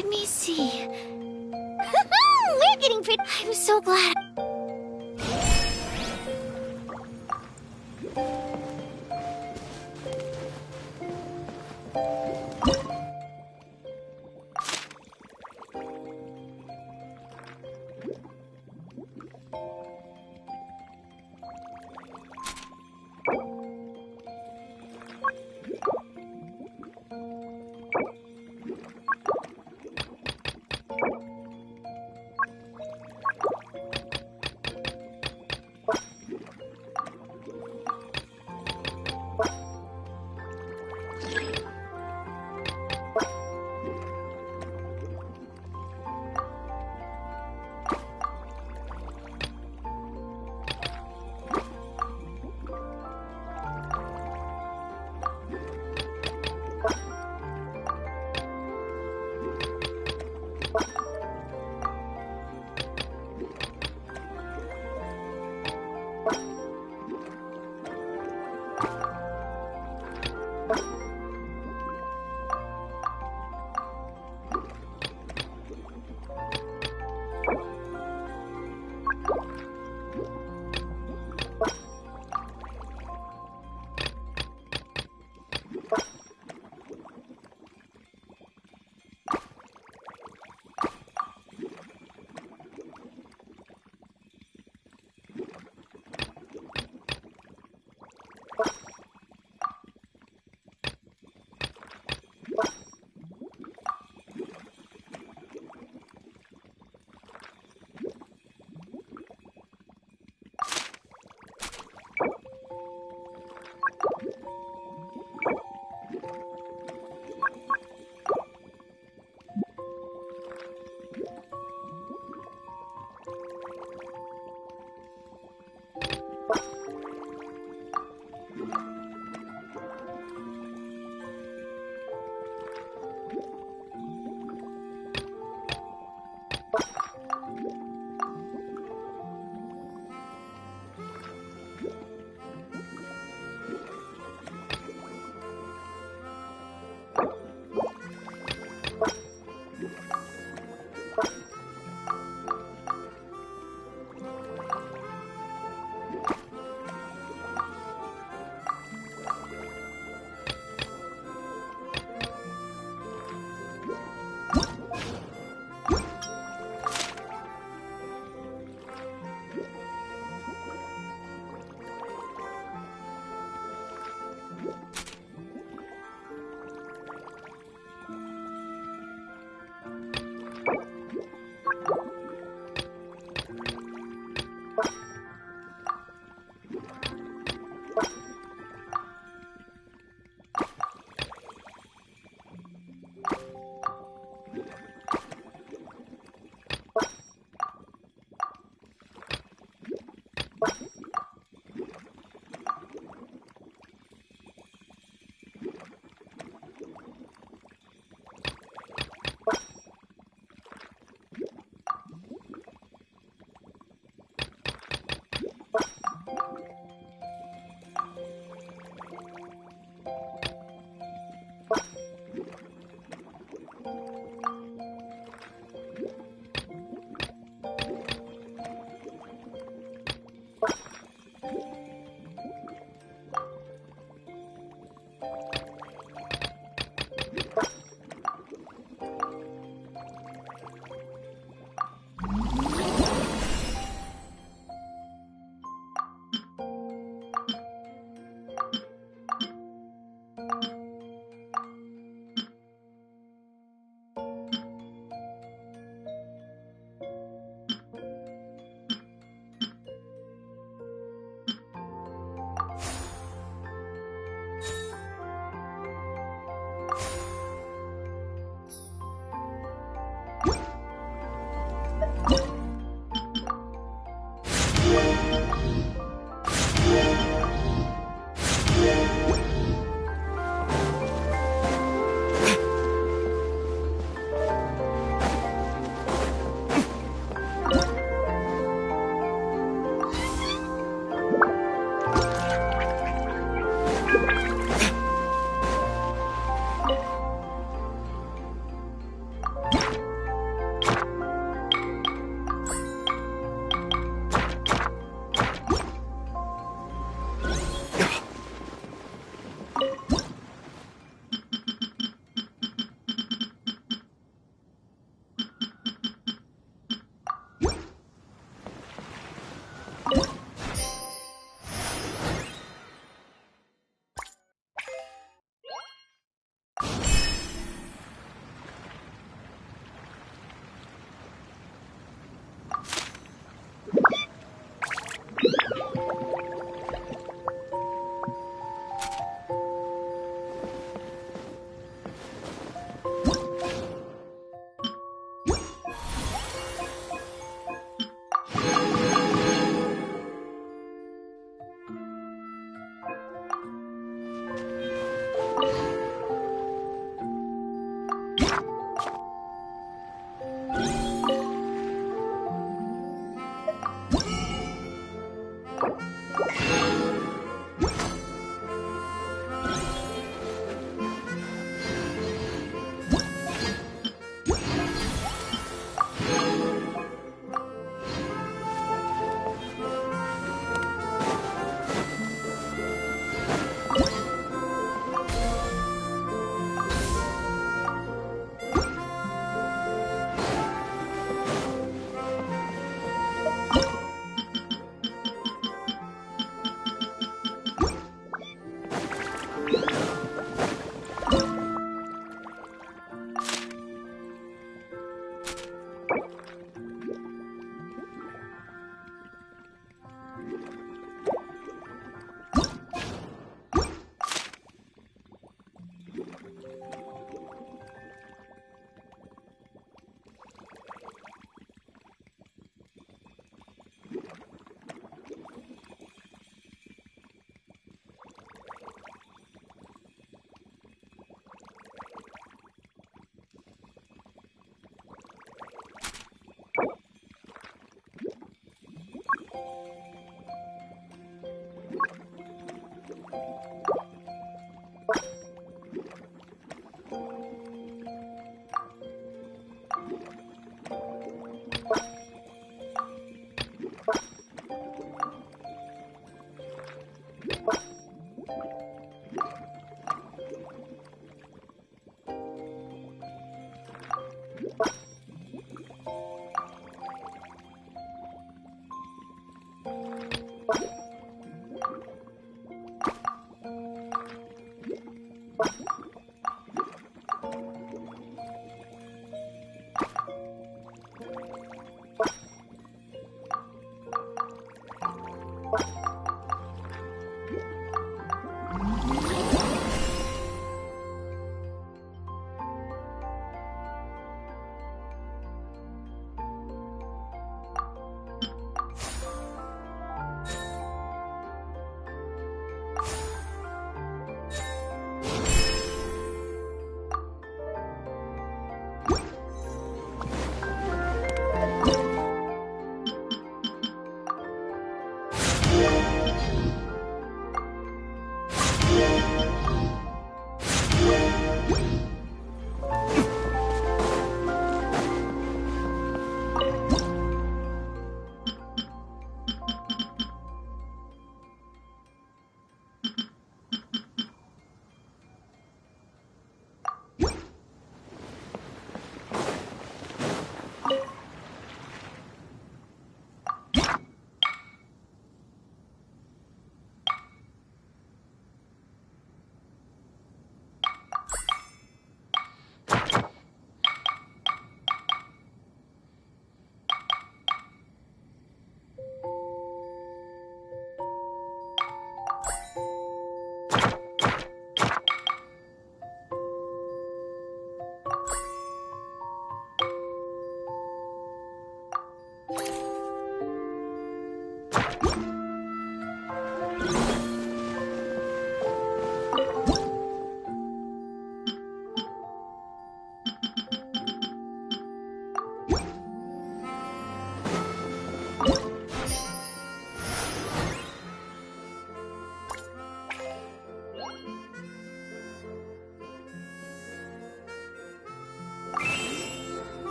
Let me see. We're getting pretty. I'm so glad.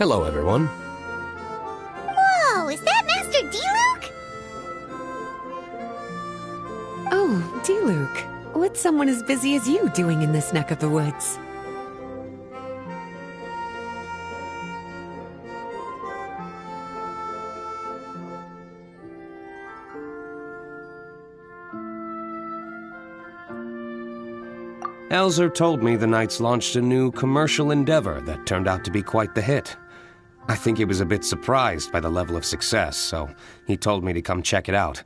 Hello, everyone. Whoa, is that Master D-Luke? Oh, D-Luke. What's someone as busy as you doing in this neck of the woods? Elzer told me the Knights launched a new commercial endeavor that turned out to be quite the hit. I think he was a bit surprised by the level of success, so he told me to come check it out.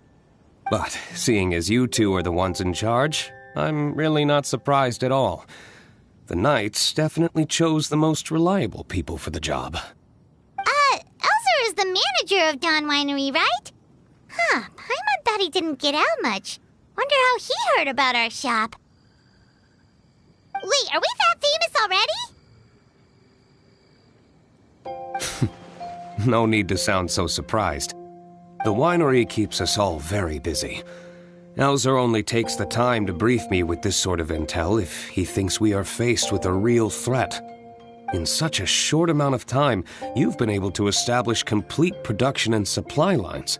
But seeing as you two are the ones in charge, I'm really not surprised at all. The Knights definitely chose the most reliable people for the job. Elzer is the manager of Dawn Winery, right? Huh, Paimon thought he didn't get out much. Wonder how he heard about our shop. Wait, are we that famous already? No need to sound so surprised. The winery keeps us all very busy. Elzer only takes the time to brief me with this sort of intel if he thinks we are faced with a real threat. In such a short amount of time, you've been able to establish complete production and supply lines,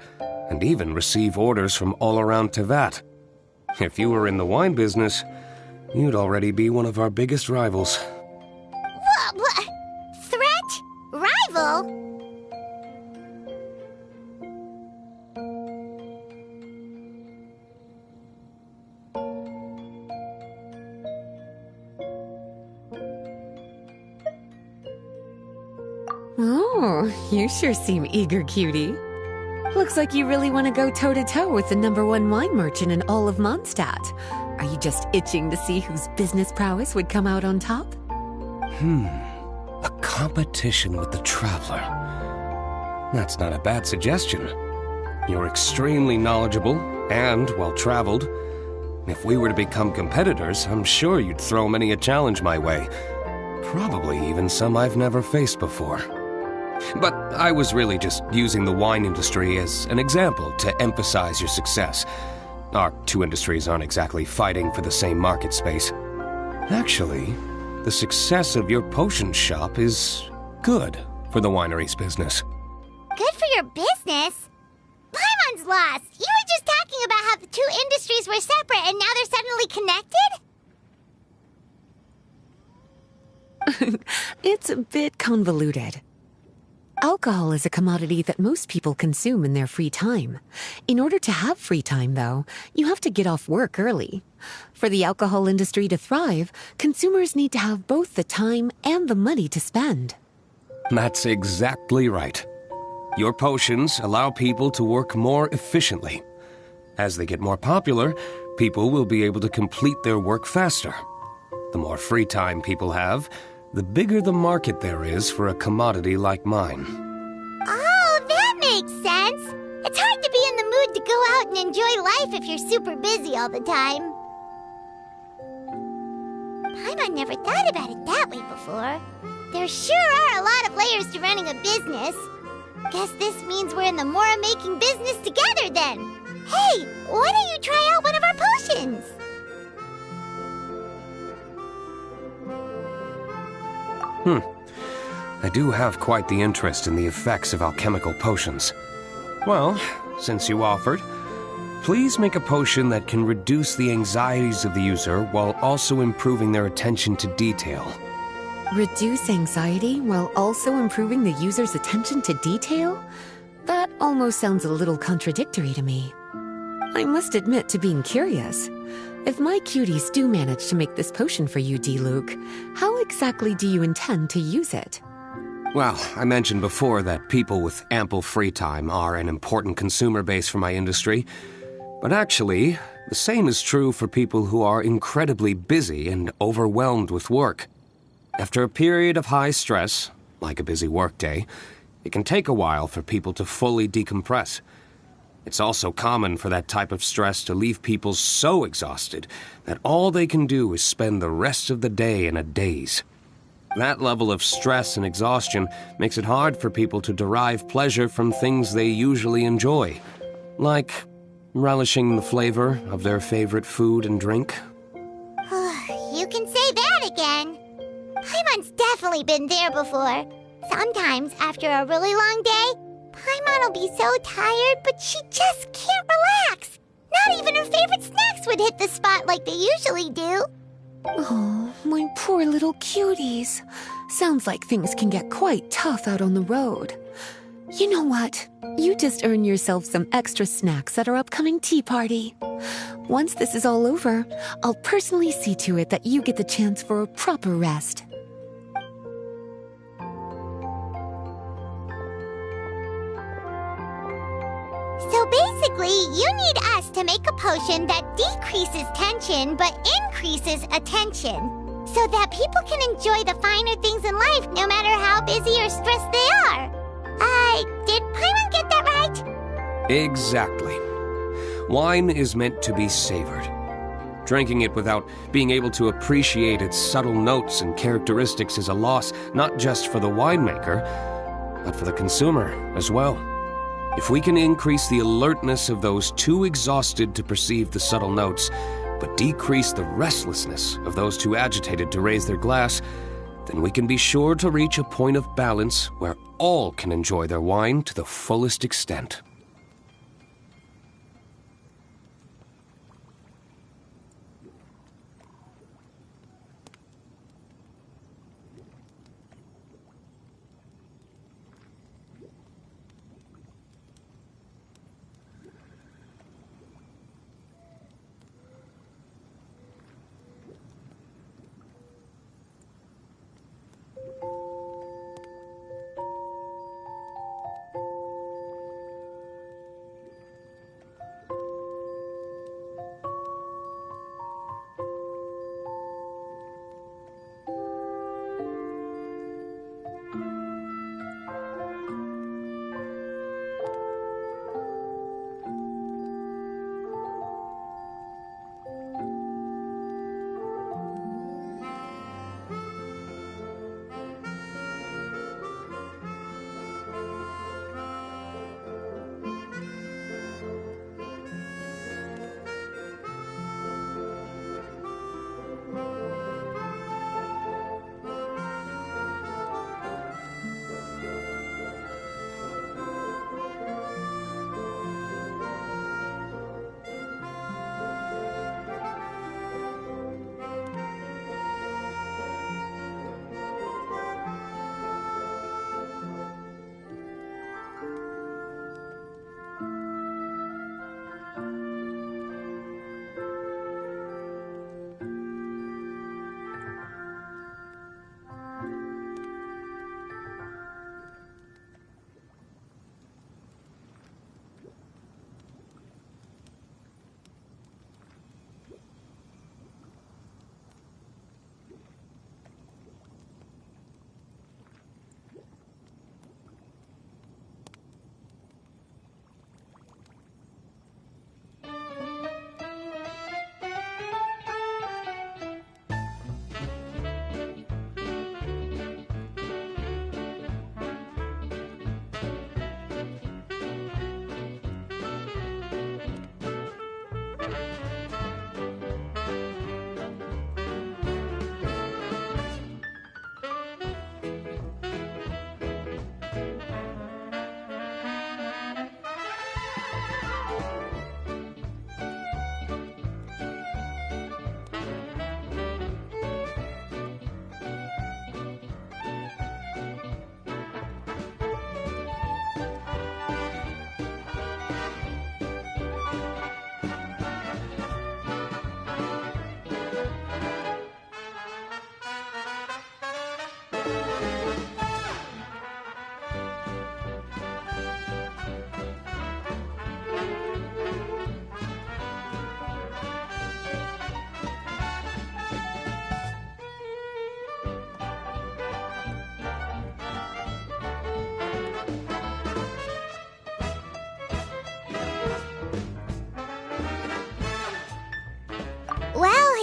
and even receive orders from all around Tevat. If you were in the wine business, you'd already be one of our biggest rivals. What? Threat? Rival? Oh, you sure seem eager, cutie. Looks like you really want to go toe-to-toe with the #1 wine merchant in all of Mondstadt. Are you just itching to see whose business prowess would come out on top? A competition with the Traveler. That's not a bad suggestion. You're extremely knowledgeable and well-traveled. If we were to become competitors, I'm sure you'd throw many a challenge my way. Probably even some I've never faced before. But I was really just using the wine industry as an example to emphasize your success. Our two industries aren't exactly fighting for the same market space. Actually, the success of your potion shop is good for the winery's business. Good for your business? Paimon's lost! You were just talking about how the two industries were separate and now they're suddenly connected? It's a bit convoluted. Alcohol is a commodity that most people consume in their free time. In order to have free time, though, you have to get off work early. For the alcohol industry to thrive, consumers need to have both the time and the money to spend. That's exactly right. Your potions allow people to work more efficiently. As they get more popular, people will be able to complete their work faster. The more free time people have, the bigger the market there is for a commodity like mine. Oh, that makes sense! It's hard to be in the mood to go out and enjoy life if you're super busy all the time. Paimon never thought about it that way before. There sure are a lot of layers to running a business. Guess this means we're in the Mora-making business together then. Hey, why don't you try out one of our potions? I do have quite the interest in the effects of alchemical potions. Well, since you offered, please make a potion that can reduce the anxieties of the user while also improving their attention to detail. Reduce anxiety while also improving the user's attention to detail? That almost sounds a little contradictory to me. I must admit to being curious. If my cuties do manage to make this potion for you, D-Luke, how exactly do you intend to use it? Well, I mentioned before that people with ample free time are an important consumer base for my industry. But actually, the same is true for people who are incredibly busy and overwhelmed with work. After a period of high stress, like a busy workday, it can take a while for people to fully decompress. It's also common for that type of stress to leave people so exhausted that all they can do is spend the rest of the day in a daze. That level of stress and exhaustion makes it hard for people to derive pleasure from things they usually enjoy, like relishing the flavor of their favorite food and drink. You can say that again. Paimon's definitely been there before. Sometimes, after a really long day, Paimon will be so tired, but she just can't relax. Not even her favorite snacks would hit the spot like they usually do. Oh, my poor little cuties. Sounds like things can get quite tough out on the road. You know what? You just earn yourself some extra snacks at our upcoming tea party. Once this is all over, I'll personally see to it that you get the chance for a proper rest. So basically, you need us to make a potion that decreases tension but increases attention, so that people can enjoy the finer things in life no matter how busy or stressed they are. Did Paimon get that right? Exactly. Wine is meant to be savored. Drinking it without being able to appreciate its subtle notes and characteristics is a loss not just for the winemaker, but for the consumer as well. If we can increase the alertness of those too exhausted to perceive the subtle notes, but decrease the restlessness of those too agitated to raise their glass, then we can be sure to reach a point of balance where all can enjoy their wine to the fullest extent.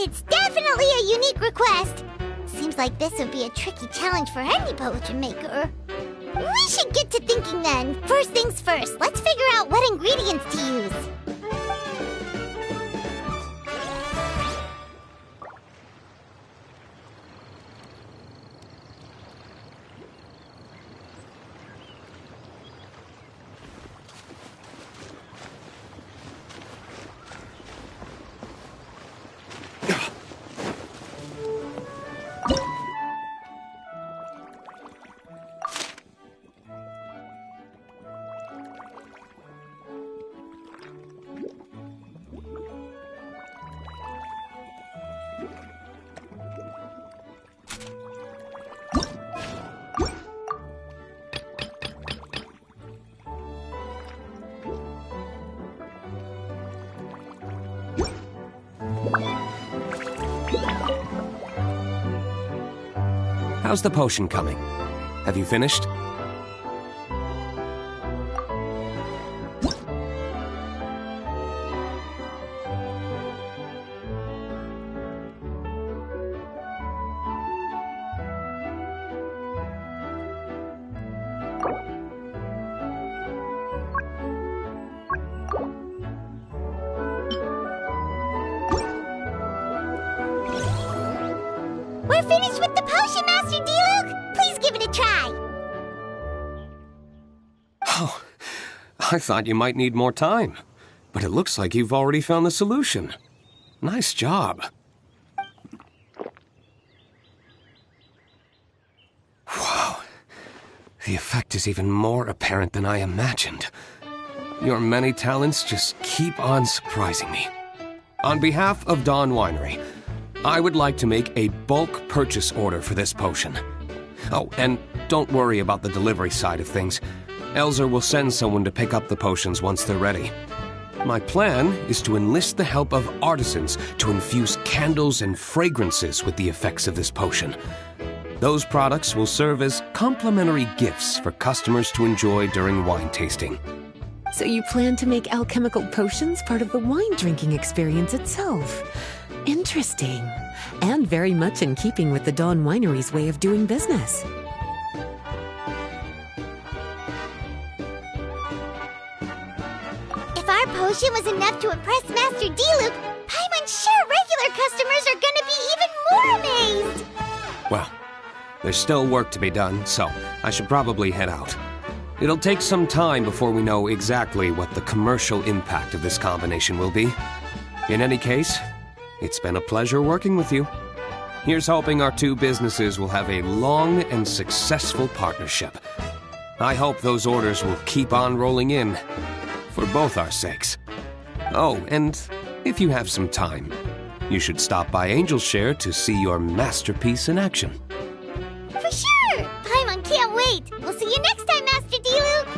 It's definitely a unique request. Seems like this would be a tricky challenge for any potion maker. We should get to thinking then. First things first, let's figure out what ingredients to use. How's the potion coming? Have you finished? We're finished with the potion, Master D-Luke! Please give it a try! Oh, I thought you might need more time. But it looks like you've already found the solution. Nice job. Wow. The effect is even more apparent than I imagined. Your many talents just keep on surprising me. On behalf of Dawn Winery, I would like to make a bulk purchase order for this potion. Oh, and don't worry about the delivery side of things. Elzer will send someone to pick up the potions once they're ready. My plan is to enlist the help of artisans to infuse candles and fragrances with the effects of this potion. Those products will serve as complimentary gifts for customers to enjoy during wine tasting. So you plan to make alchemical potions part of the wine drinking experience itself? Interesting. And very much in keeping with the Dawn Winery's way of doing business. If our potion was enough to impress Master D-Luke, Paimon's sure regular customers are gonna be even more amazed! Well, there's still work to be done, so I should probably head out. It'll take some time before we know exactly what the commercial impact of this combination will be. In any case, it's been a pleasure working with you. Here's hoping our two businesses will have a long and successful partnership. I hope those orders will keep on rolling in, for both our sakes. Oh, and if you have some time, you should stop by Angel's Share to see your masterpiece in action. For sure! Paimon can't wait! We'll see you next time, Master D-Luke!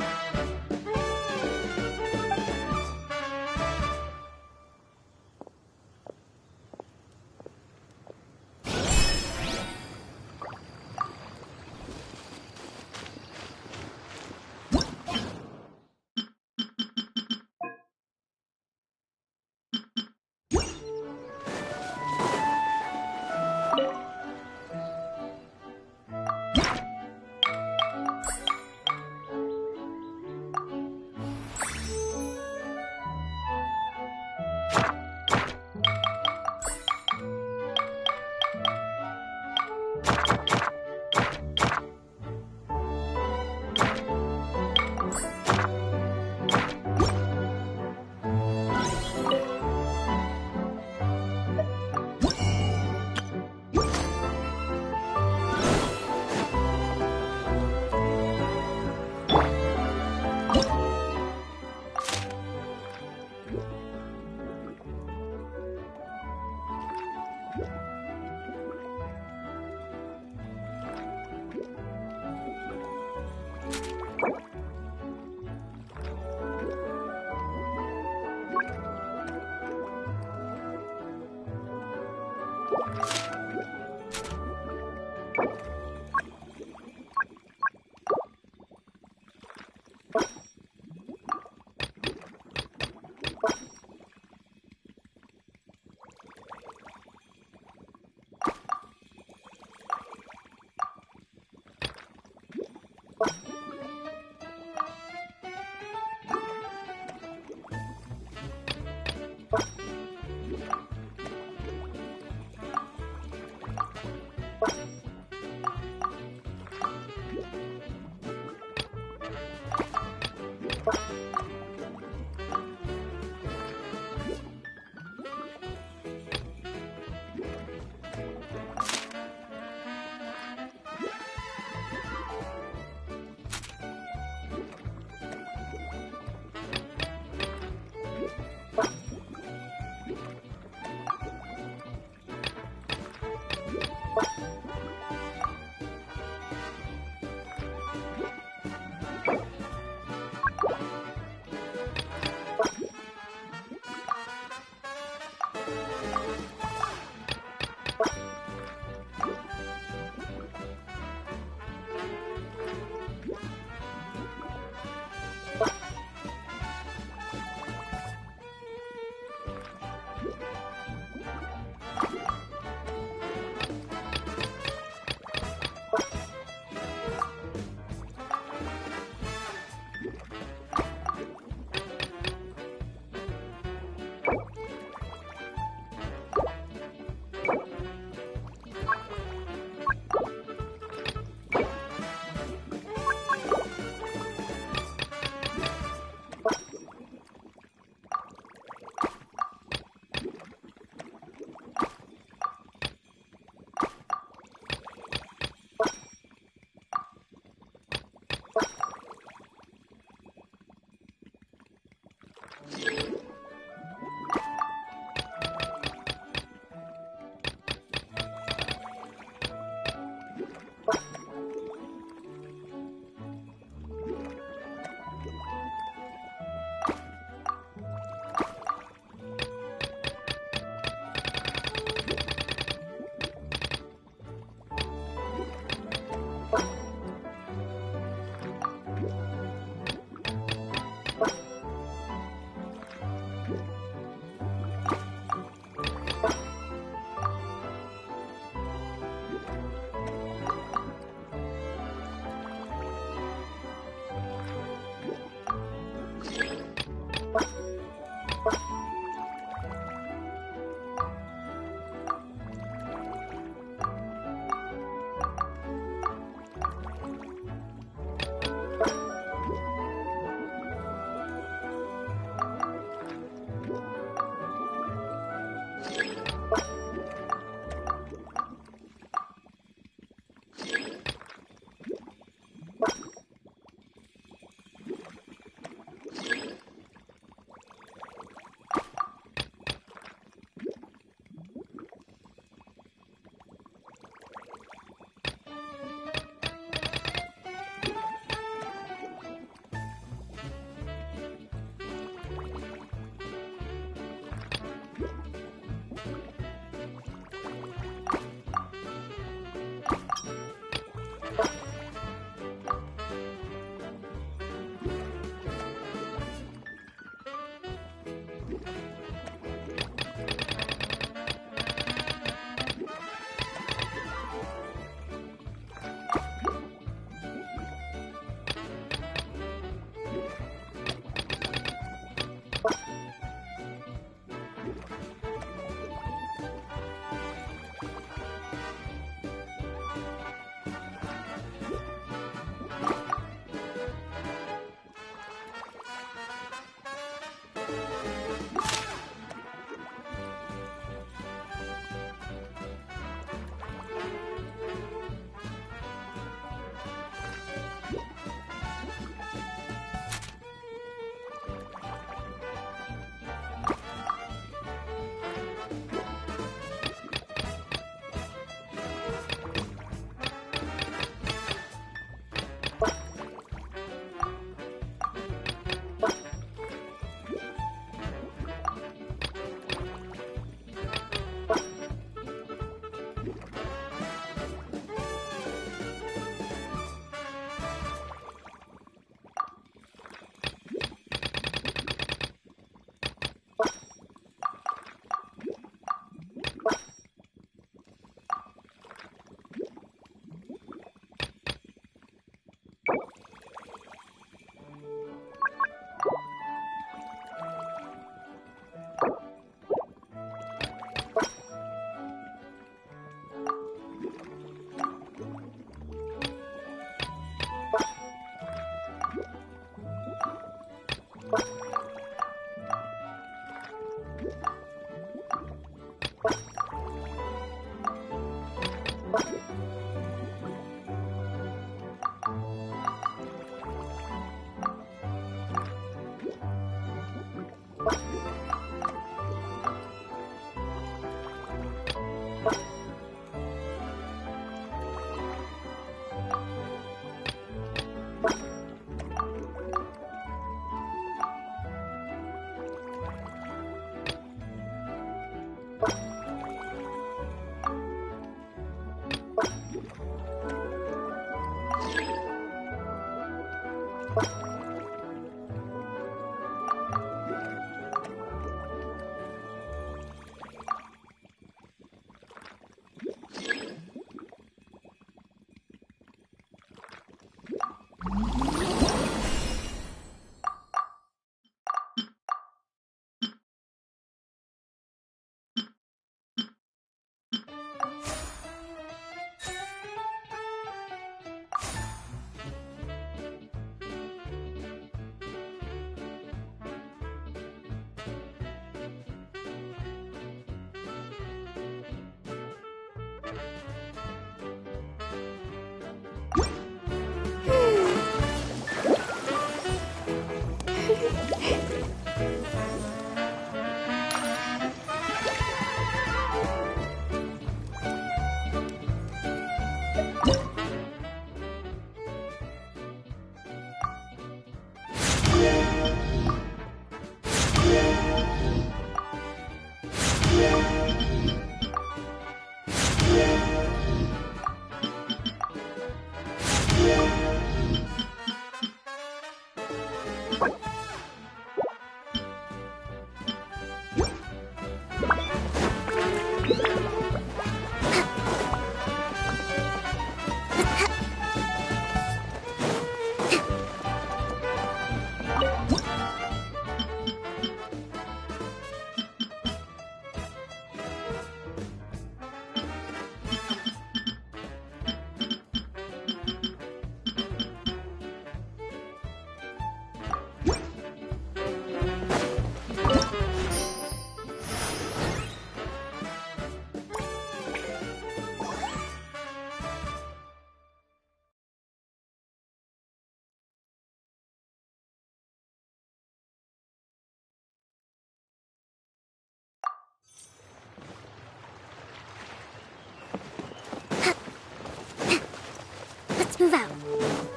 Let's move out.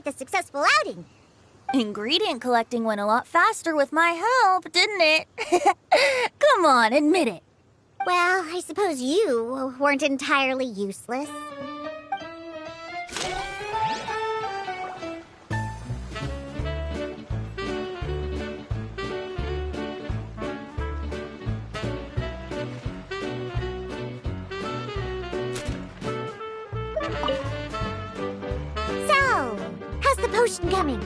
a successful outing. Ingredient collecting went a lot faster with my help, didn't it? Come on, admit it. Well, I suppose you weren't entirely useless. So, how's the potion coming?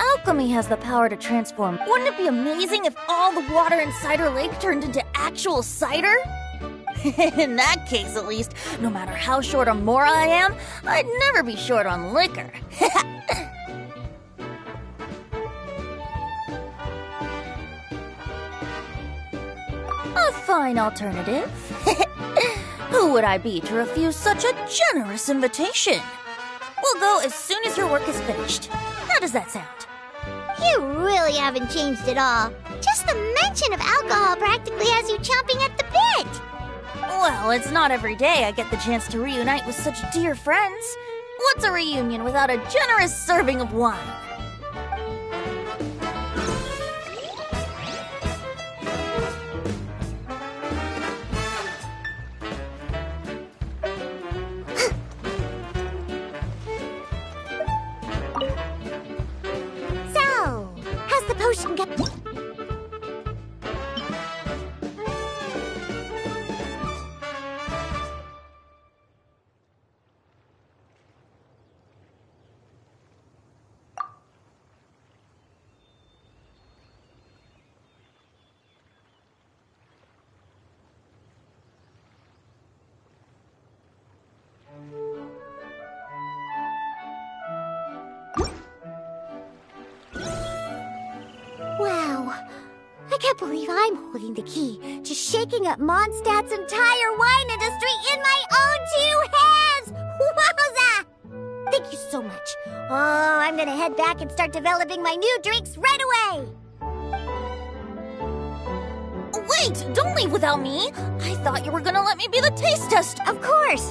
Alchemy has the power to transform. Wouldn't it be amazing if all the water in Cider Lake turned into actual cider? In that case, at least, no matter how short on Mora I am, I'd never be short on liquor. A fine alternative. Who would I be to refuse such a generous invitation? We'll go as soon as your work is finished. How does that sound? You really haven't changed at all. Just the mention of alcohol practically has you chomping at the bit. Well, it's not every day I get the chance to reunite with such dear friends. What's a reunion without a generous serving of wine? So, how's the potion got... I can't believe I'm holding the key to shaking up Mondstadt's entire wine industry in my own two hands! Wowza! Thank you so much. Oh, I'm gonna head back and start developing my new drinks right away! Wait, don't leave without me. I thought you were gonna let me be the taste tester. Of course!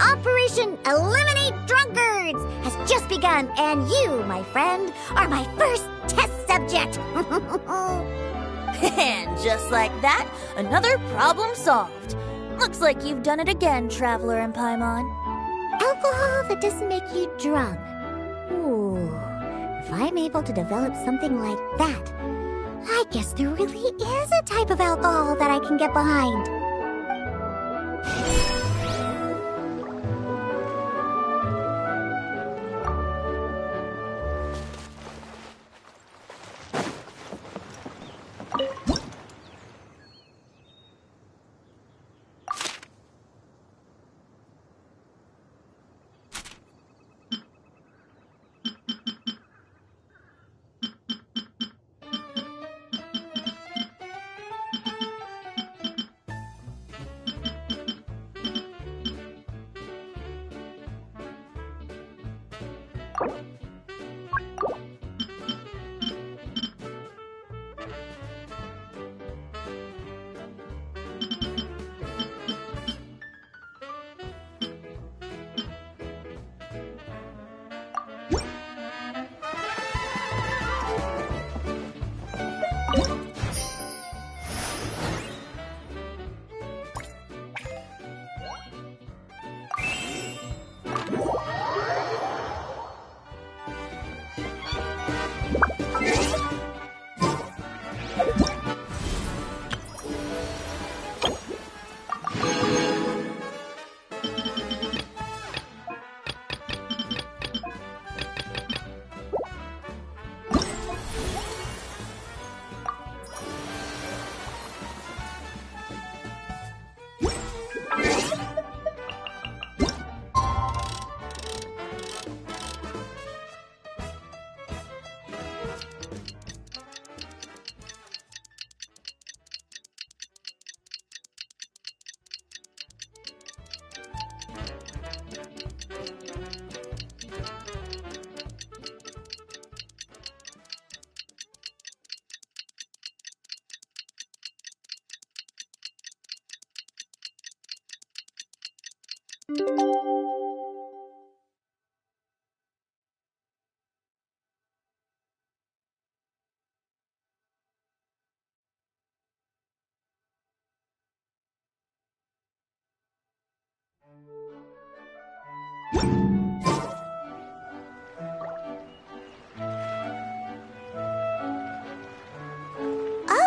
Operation Eliminate Drunkards has just begun, and you, my friend, are my first test subject! And just like that, another problem solved. Looks like you've done it again, Traveler and Paimon. Alcohol that doesn't make you drunk. Ooh, if I'm able to develop something like that, I guess there really is a type of alcohol that I can get behind.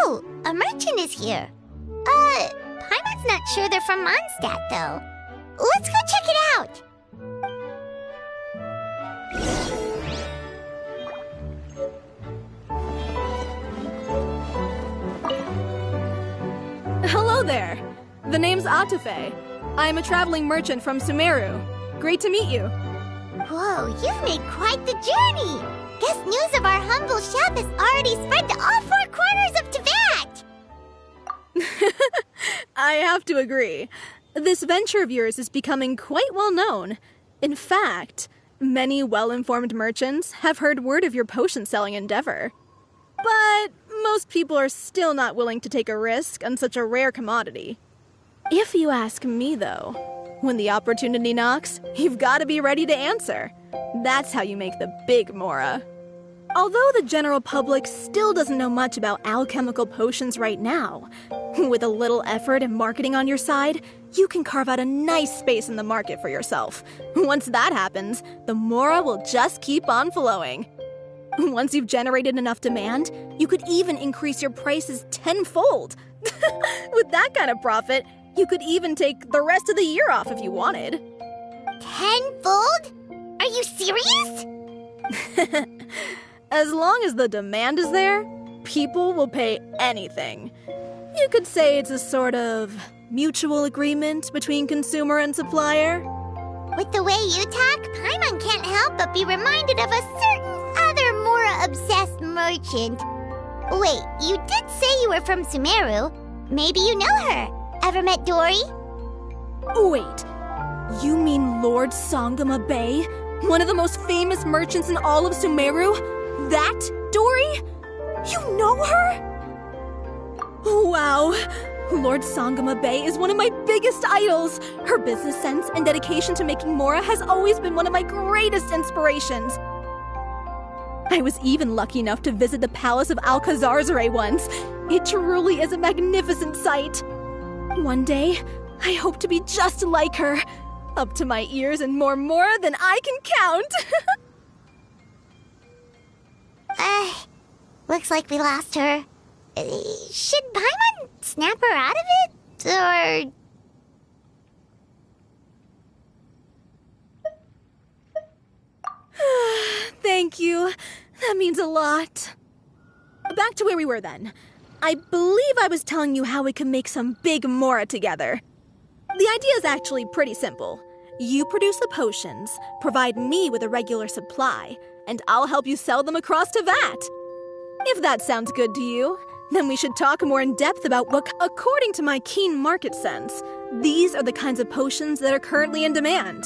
Oh, a merchant is here. Paimon's not sure they're from Mondstadt, though. Let's go check it out! Hello there. The name's Atufe. I'm a traveling merchant from Sumeru. Great to meet you. Whoa, you've made quite the journey! Guess news of our humble shop has already spread to all four corners of Teyvat! I have to agree. This venture of yours is becoming quite well known. In fact, many well-informed merchants have heard word of your potion-selling endeavor. But most people are still not willing to take a risk on such a rare commodity. If you ask me, though, when the opportunity knocks, you've got to be ready to answer. That's how you make the big Mora. Although the general public still doesn't know much about alchemical potions right now, with a little effort and marketing on your side, you can carve out a nice space in the market for yourself. Once that happens, the Mora will just keep on flowing. Once you've generated enough demand, you could even increase your prices tenfold. With that kind of profit, you could even take the rest of the year off if you wanted. Tenfold? Are you serious? As long as the demand is there, people will pay anything. You could say it's a sort of mutual agreement between consumer and supplier. With the way you talk, Paimon can't help but be reminded of a certain other Mora-obsessed merchant. Wait, you did say you were from Sumeru. Maybe you know her. Ever met Dory? Wait, you mean Lord Sangama Bay? One of the most famous merchants in all of Sumeru? That Dory? You know her? Wow. Lord Sangama Bay is one of my biggest idols. Her business sense and dedication to making Mora has always been one of my greatest inspirations. I was even lucky enough to visit the Palace of Alcazarzare once. It truly is a magnificent sight. One day, I hope to be just like her. Up to my ears in more Mora than I can count. Looks like we lost her. Should Paimon snap her out of it? Or... Thank you. That means a lot. Back to where we were then. I believe I was telling you how we could make some big Mora together. The idea is actually pretty simple. You produce the potions, provide me with a regular supply, and I'll help you sell them across to Vat. If that sounds good to you, then we should talk more in depth about what, according to my keen market sense, these are the kinds of potions that are currently in demand.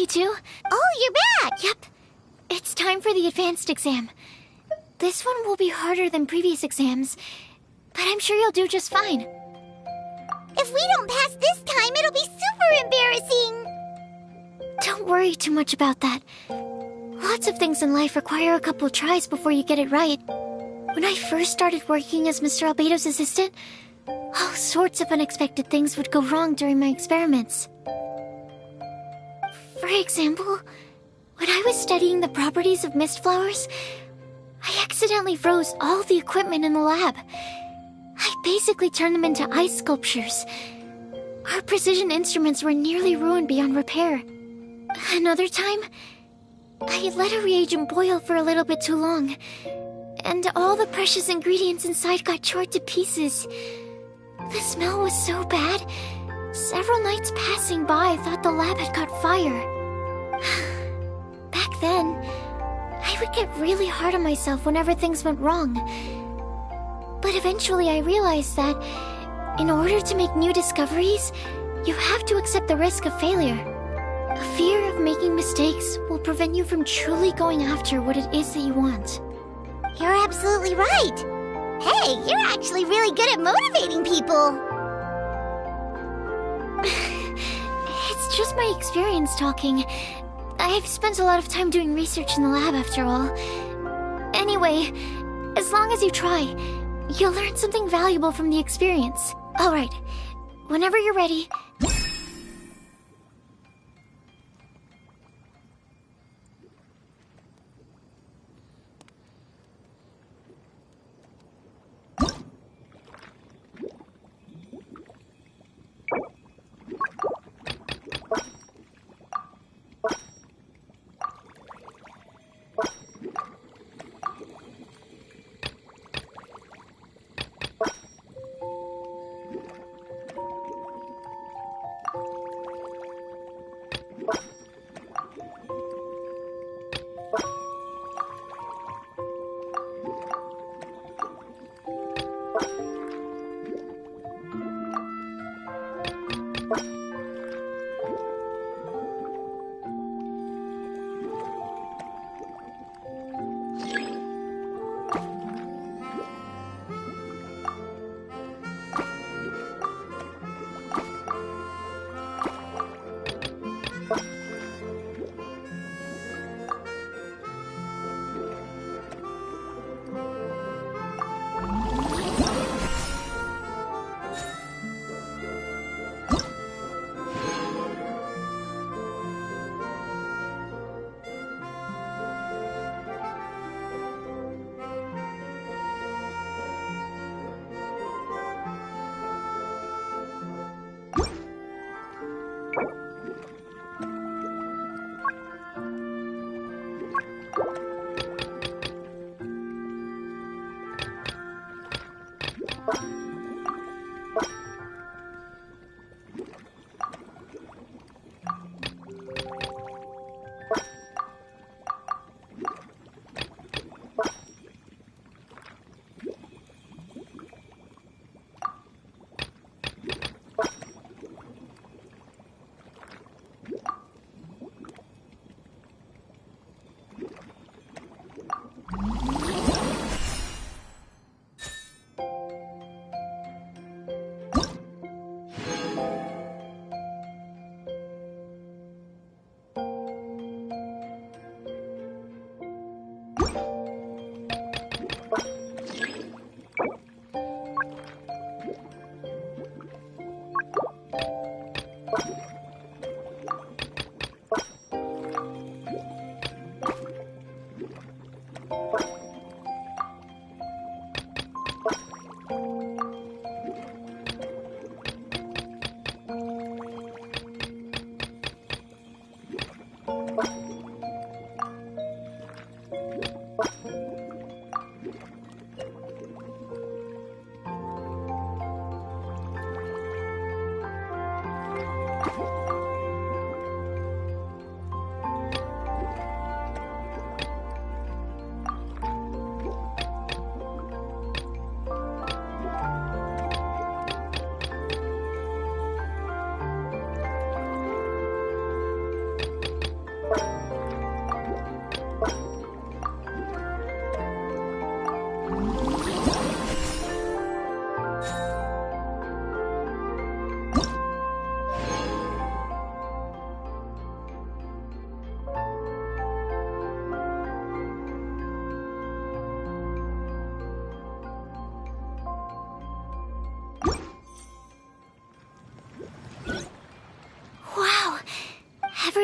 you two. Oh, you're back! Yep. It's time for the advanced exam. This one will be harder than previous exams, but I'm sure you'll do just fine. If we don't pass this time, it'll be super embarrassing! Don't worry too much about that. Lots of things in life require a couple tries before you get it right. When I first started working as Mr. Albedo's assistant, all sorts of unexpected things would go wrong during my experiments. For example, when I was studying the properties of mist flowers, I accidentally froze all the equipment in the lab. I basically turned them into ice sculptures. Our precision instruments were nearly ruined beyond repair. Another time, I let a reagent boil for a little bit too long, and all the precious ingredients inside got charred to pieces. The smell was so bad, several nights passing by thought the lab had caught fire. Back then, I would get really hard on myself whenever things went wrong. But eventually I realized that, in order to make new discoveries, you have to accept the risk of failure. A fear of making mistakes will prevent you from truly going after what it is that you want. You're absolutely right! Hey, you're actually really good at motivating people! It's just my experience talking. I've spent a lot of time doing research in the lab after all. Anyway, as long as you try, you'll learn something valuable from the experience. Alright, whenever you're ready...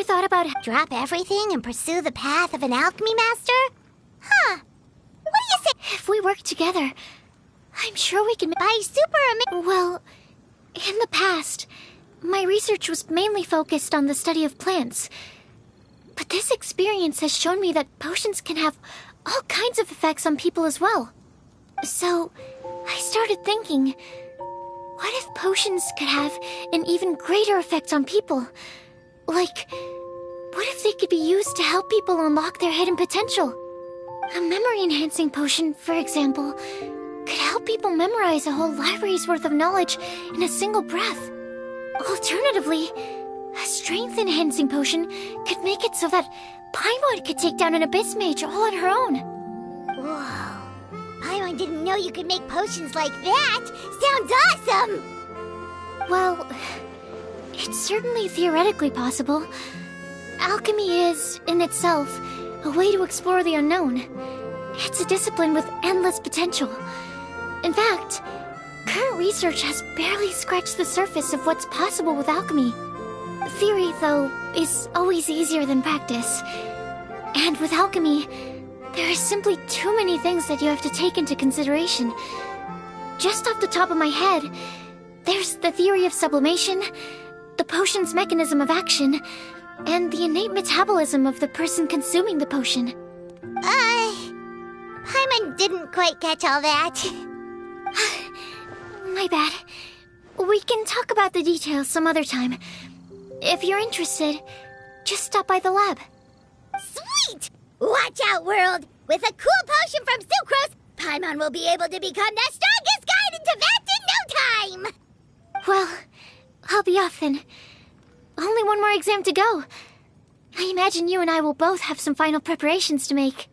thought about Drop everything and pursue the path of an alchemy master? Huh. What do you say? if we work together, I'm sure we can By Well, in the past, my research was mainly focused on the study of plants. But this experience has shown me that potions can have all kinds of effects on people as well. So, I started thinking, what if potions could have an even greater effect on people? Like, what if they could be used to help people unlock their hidden potential? A memory-enhancing potion, for example, could help people memorize a whole library's worth of knowledge in a single breath. Alternatively, a strength-enhancing potion could make it so that Paimon could take down an Abyss Mage all on her own. Whoa. Paimon didn't know you could make potions like that. Sounds awesome! Well, it's certainly theoretically possible. Alchemy is, in itself, a way to explore the unknown. It's a discipline with endless potential. In fact, current research has barely scratched the surface of what's possible with alchemy. Theory, though, is always easier than practice. And with alchemy, there are simply too many things that you have to take into consideration. Just off the top of my head, there's the theory of sublimation, the potion's mechanism of action, and the innate metabolism of the person consuming the potion. Paimon didn't quite catch all that. My bad. We can talk about the details some other time. If you're interested, just stop by the lab. Sweet! Watch out, world! With a cool potion from Sucrose, Paimon will be able to become the strongest guide in Teyvat in no time! Well, I'll be off then. Only one more exam to go. I imagine you and I will both have some final preparations to make.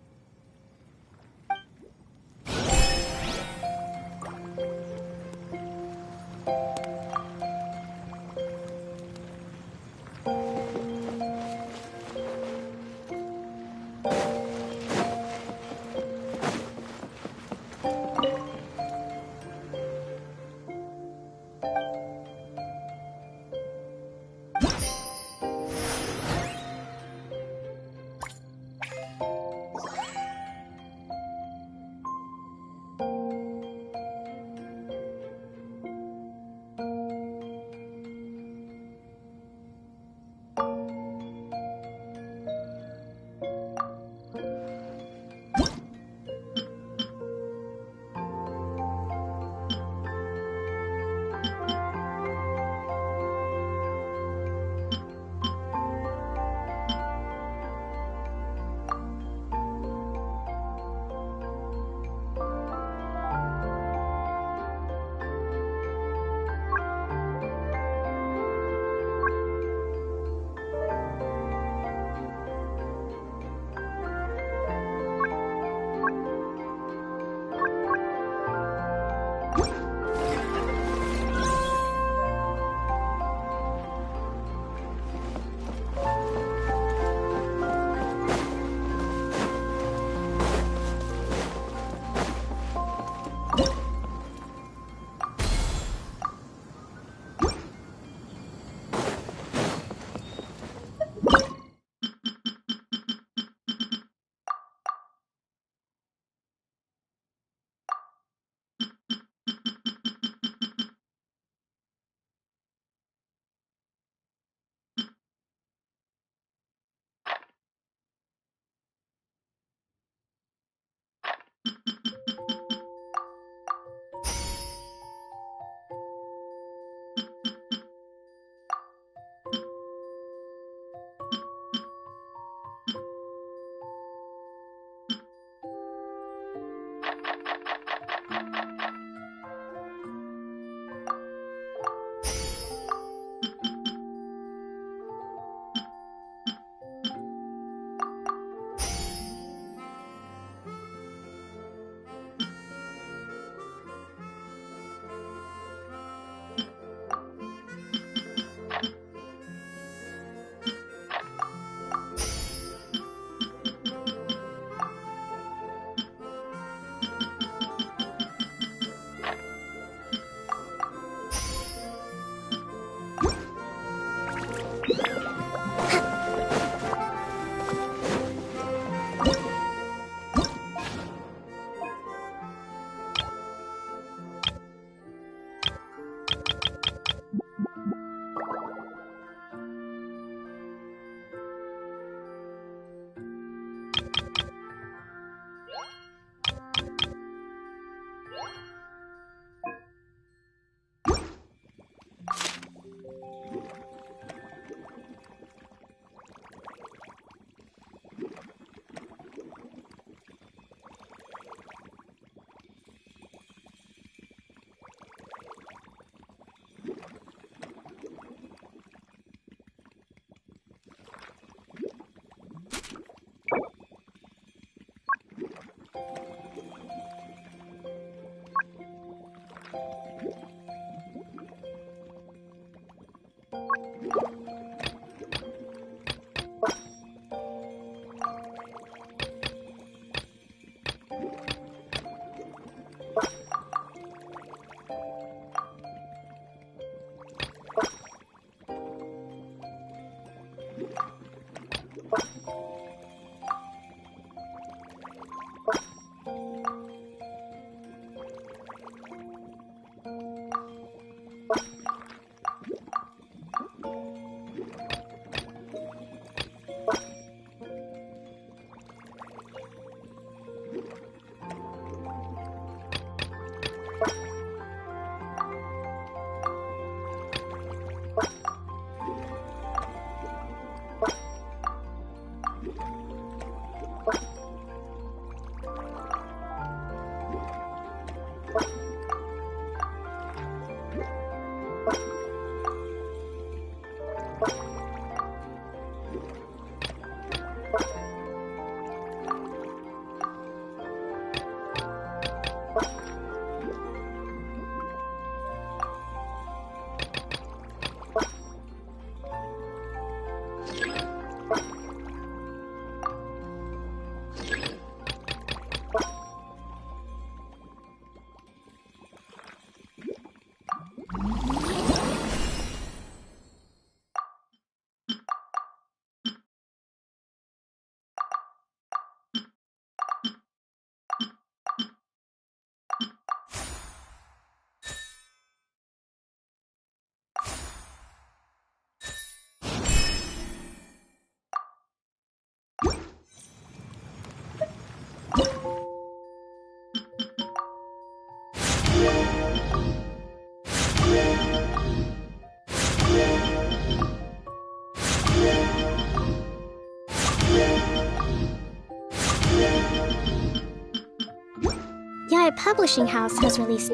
Yaya Publishing House has released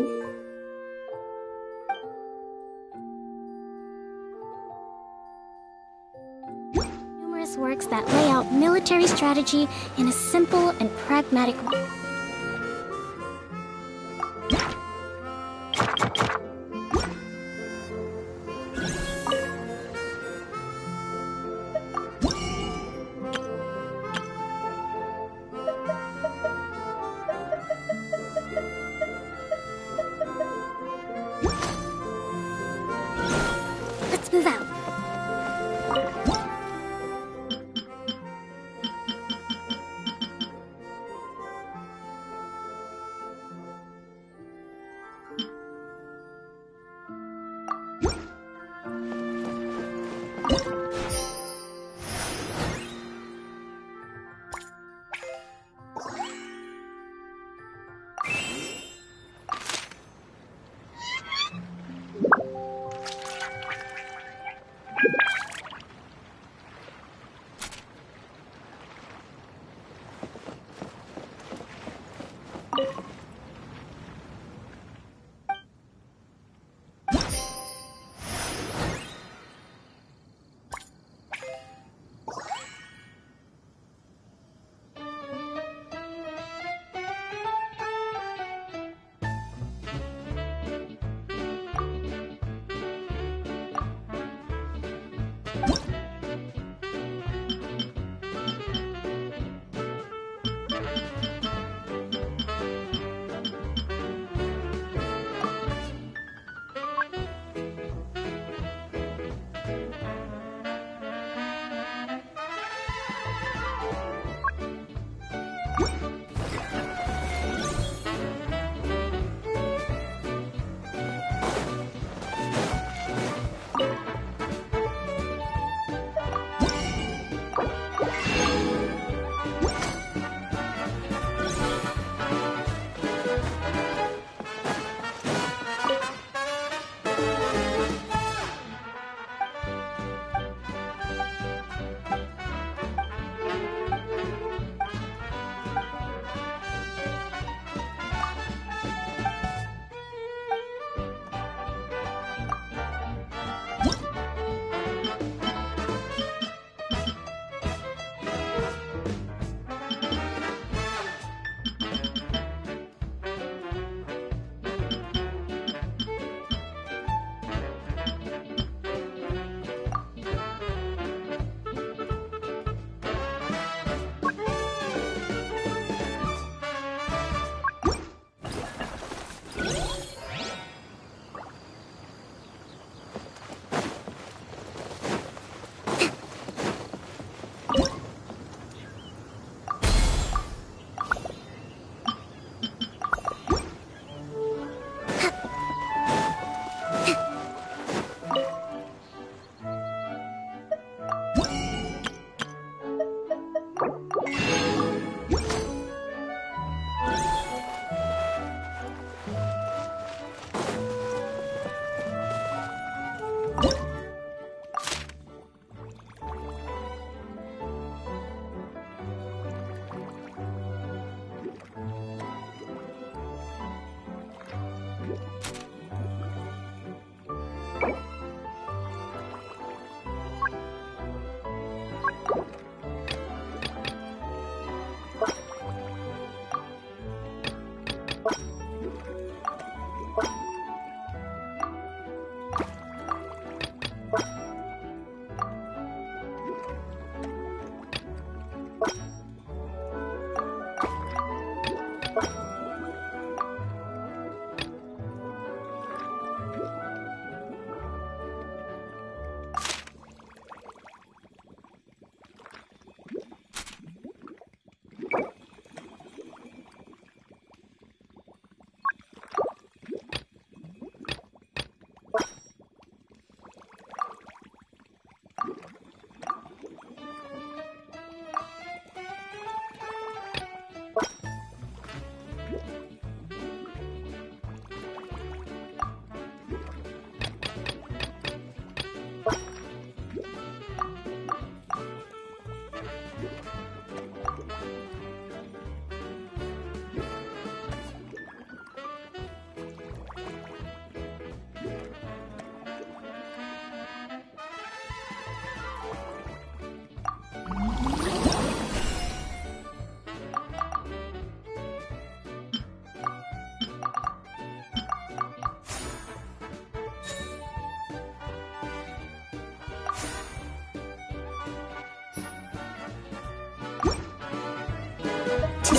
numerous works that lay out military strategy in a simple and pragmatic way. Let's move out.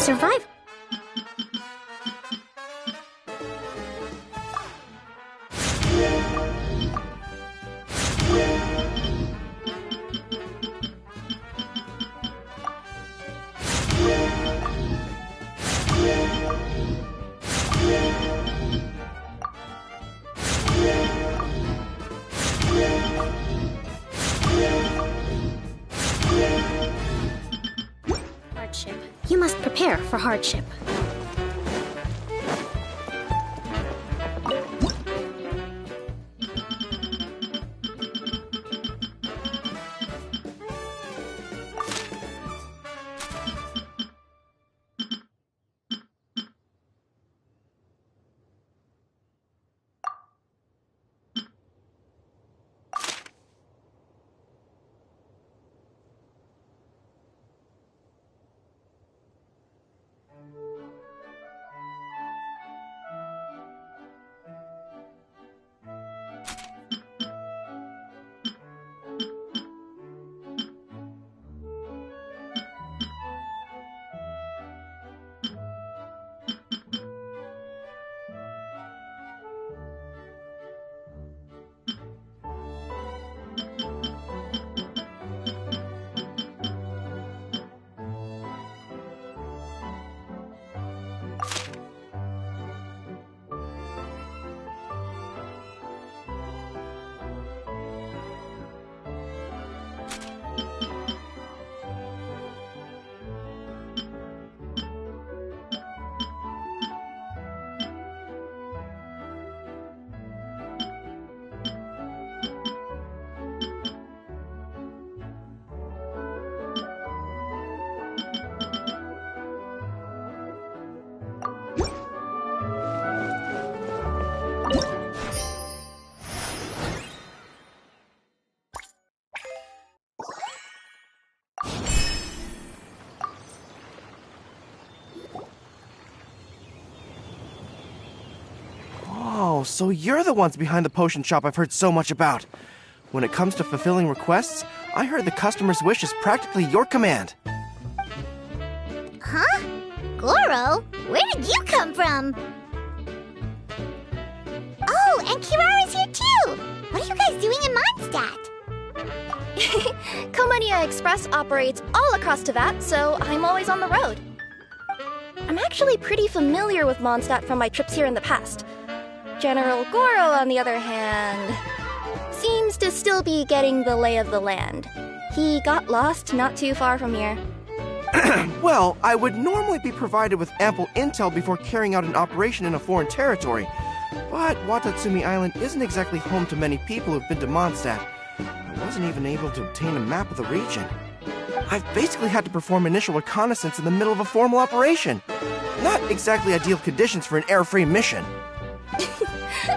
survival. Hardship. You must prepare for hardship. Oh, so you're the ones behind the potion shop I've heard so much about. When it comes to fulfilling requests, I heard the customer's wish is practically your command. Huh? Goro? Where did you come from? Oh, and Kirara's here too! What are you guys doing in Mondstadt? Komania Express operates all across Teyvat, so I'm always on the road. I'm actually pretty familiar with Mondstadt from my trips here in the past. General Goro, on the other hand, seems to still be getting the lay of the land. He got lost not too far from here. Well, I would normally be provided with ample intel before carrying out an operation in a foreign territory. But Watatsumi Island isn't exactly home to many people who've been to Mondstadt. I wasn't even able to obtain a map of the region. I've basically had to perform initial reconnaissance in the middle of a formal operation. Not exactly ideal conditions for an air-free mission.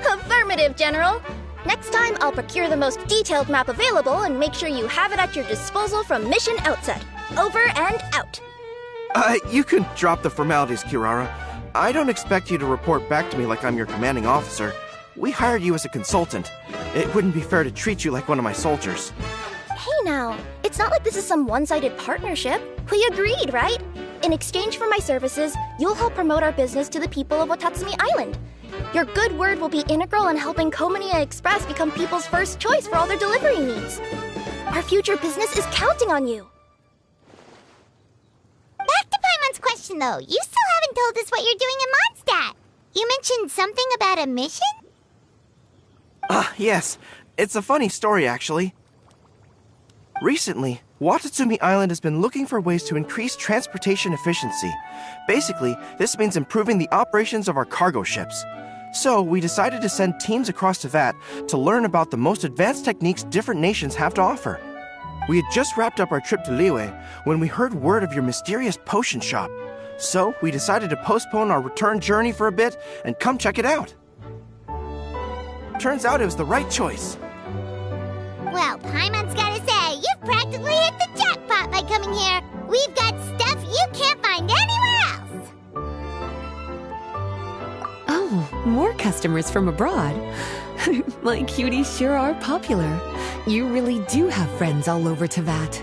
Affirmative, General. Next time, I'll procure the most detailed map available and make sure you have it at your disposal from mission outset. Over and out. You can drop the formalities, Kirara. I don't expect you to report back to me like I'm your commanding officer. We hired you as a consultant. It wouldn't be fair to treat you like one of my soldiers. Hey now, it's not like this is some one-sided partnership. We agreed, right? In exchange for my services, you'll help promote our business to the people of Watatsumi Island. Your good word will be integral in helping Komania Express become people's first choice for all their delivery needs. Our future business is counting on you. Back to Paimon's question though, you still haven't told us what you're doing in Mondstadt. You mentioned something about a mission? Yes. It's a funny story, actually. Recently, Watatsumi Island has been looking for ways to increase transportation efficiency. Basically, this means improving the operations of our cargo ships. So, we decided to send teams across Teyvat to learn about the most advanced techniques different nations have to offer. We had just wrapped up our trip to Liyue when we heard word of your mysterious potion shop. So, we decided to postpone our return journey for a bit and come check it out. Turns out it was the right choice. Well, Paimon's gotta say, you've practically hit the jackpot by coming here. We've got stuff you can't find anywhere else. Oh, more customers from abroad. My cuties sure are popular. You really do have friends all over Teyvat.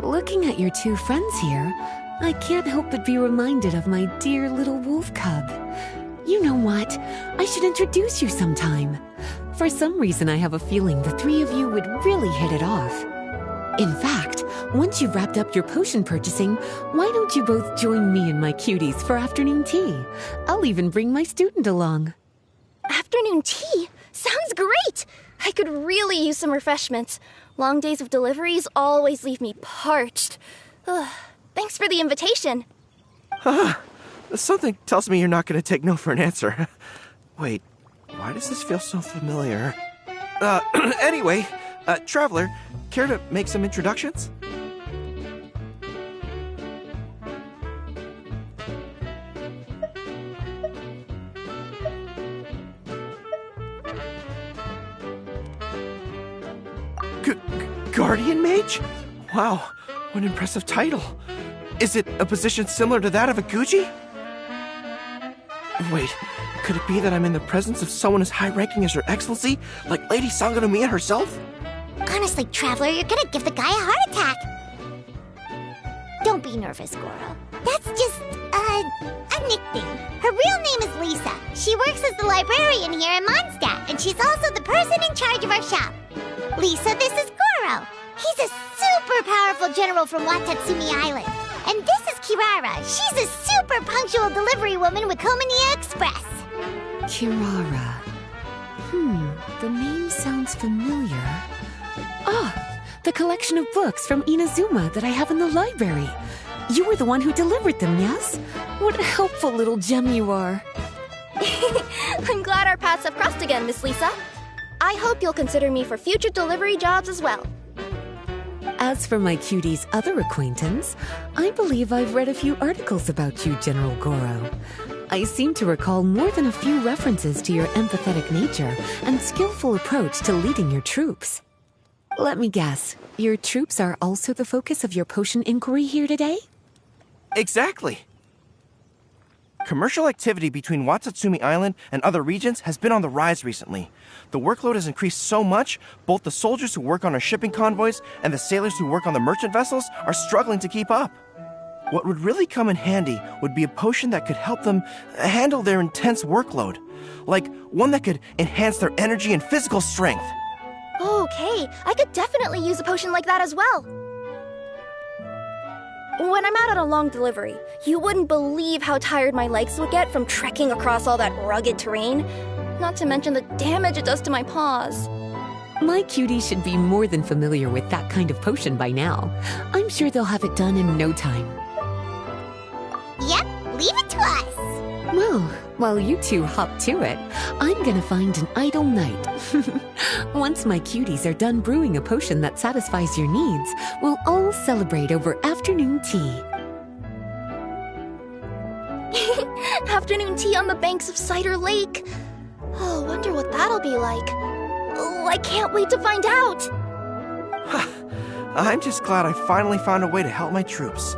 Looking at your two friends here, I can't help but be reminded of my dear little wolf cub. You know what? I should introduce you sometime. For some reason, I have a feeling the three of you would really hit it off. In fact, once you've wrapped up your potion purchasing, why don't you both join me and my cuties for afternoon tea? I'll even bring my student along. Afternoon tea? Sounds great! I could really use some refreshments. Long days of deliveries always leave me parched. Ugh. Thanks for the invitation. Something tells me you're not going to take no for an answer. Wait, why does this feel so familiar? Anyway, Traveler, care to make some introductions? Guardian Mage? Wow, what an impressive title. Is it a position similar to that of a Guji? Wait, could it be that I'm in the presence of someone as high-ranking as Her Excellency, like Lady Sangonomiya herself? Honestly, Traveler, you're gonna give the guy a heart attack. Don't be nervous, Goro. That's just, a nickname. Her real name is Lisa. She works as the librarian here in Mondstadt, and she's also the person in charge of our shop. Lisa, this is Goro. He's a super powerful general from Watatsumi Island. And this is Kirara. She's a super punctual delivery woman with Komania Express. Kirara. The name sounds familiar. Ah, the collection of books from Inazuma that I have in the library. You were the one who delivered them, yes? What a helpful little gem you are. I'm glad our paths have crossed again, Miss Lisa. I hope you'll consider me for future delivery jobs as well. As for my cutie's other acquaintance, I believe I've read a few articles about you, General Goro. I seem to recall more than a few references to your empathetic nature and skillful approach to leading your troops. Let me guess, your troops are also the focus of your potion inquiry here today? Exactly. Commercial activity between Watatsumi Island and other regions has been on the rise recently. The workload has increased so much, both the soldiers who work on our shipping convoys and the sailors who work on the merchant vessels are struggling to keep up. What would really come in handy would be a potion that could help them handle their intense workload. Like one that could enhance their energy and physical strength. Okay, I could definitely use a potion like that as well. When I'm out on a long delivery, you wouldn't believe how tired my legs would get from trekking across all that rugged terrain. Not to mention the damage it does to my paws. My cutie should be more than familiar with that kind of potion by now. I'm sure they'll have it done in no time. Yep, leave it to us. Well, while you two hop to it, I'm gonna find an idle night. Once my cuties are done brewing a potion that satisfies your needs, we'll all celebrate over afternoon tea. Afternoon tea on the banks of Cider Lake. Oh, wonder what that'll be like. Oh, I can't wait to find out. I'm just glad I finally found a way to help my troops.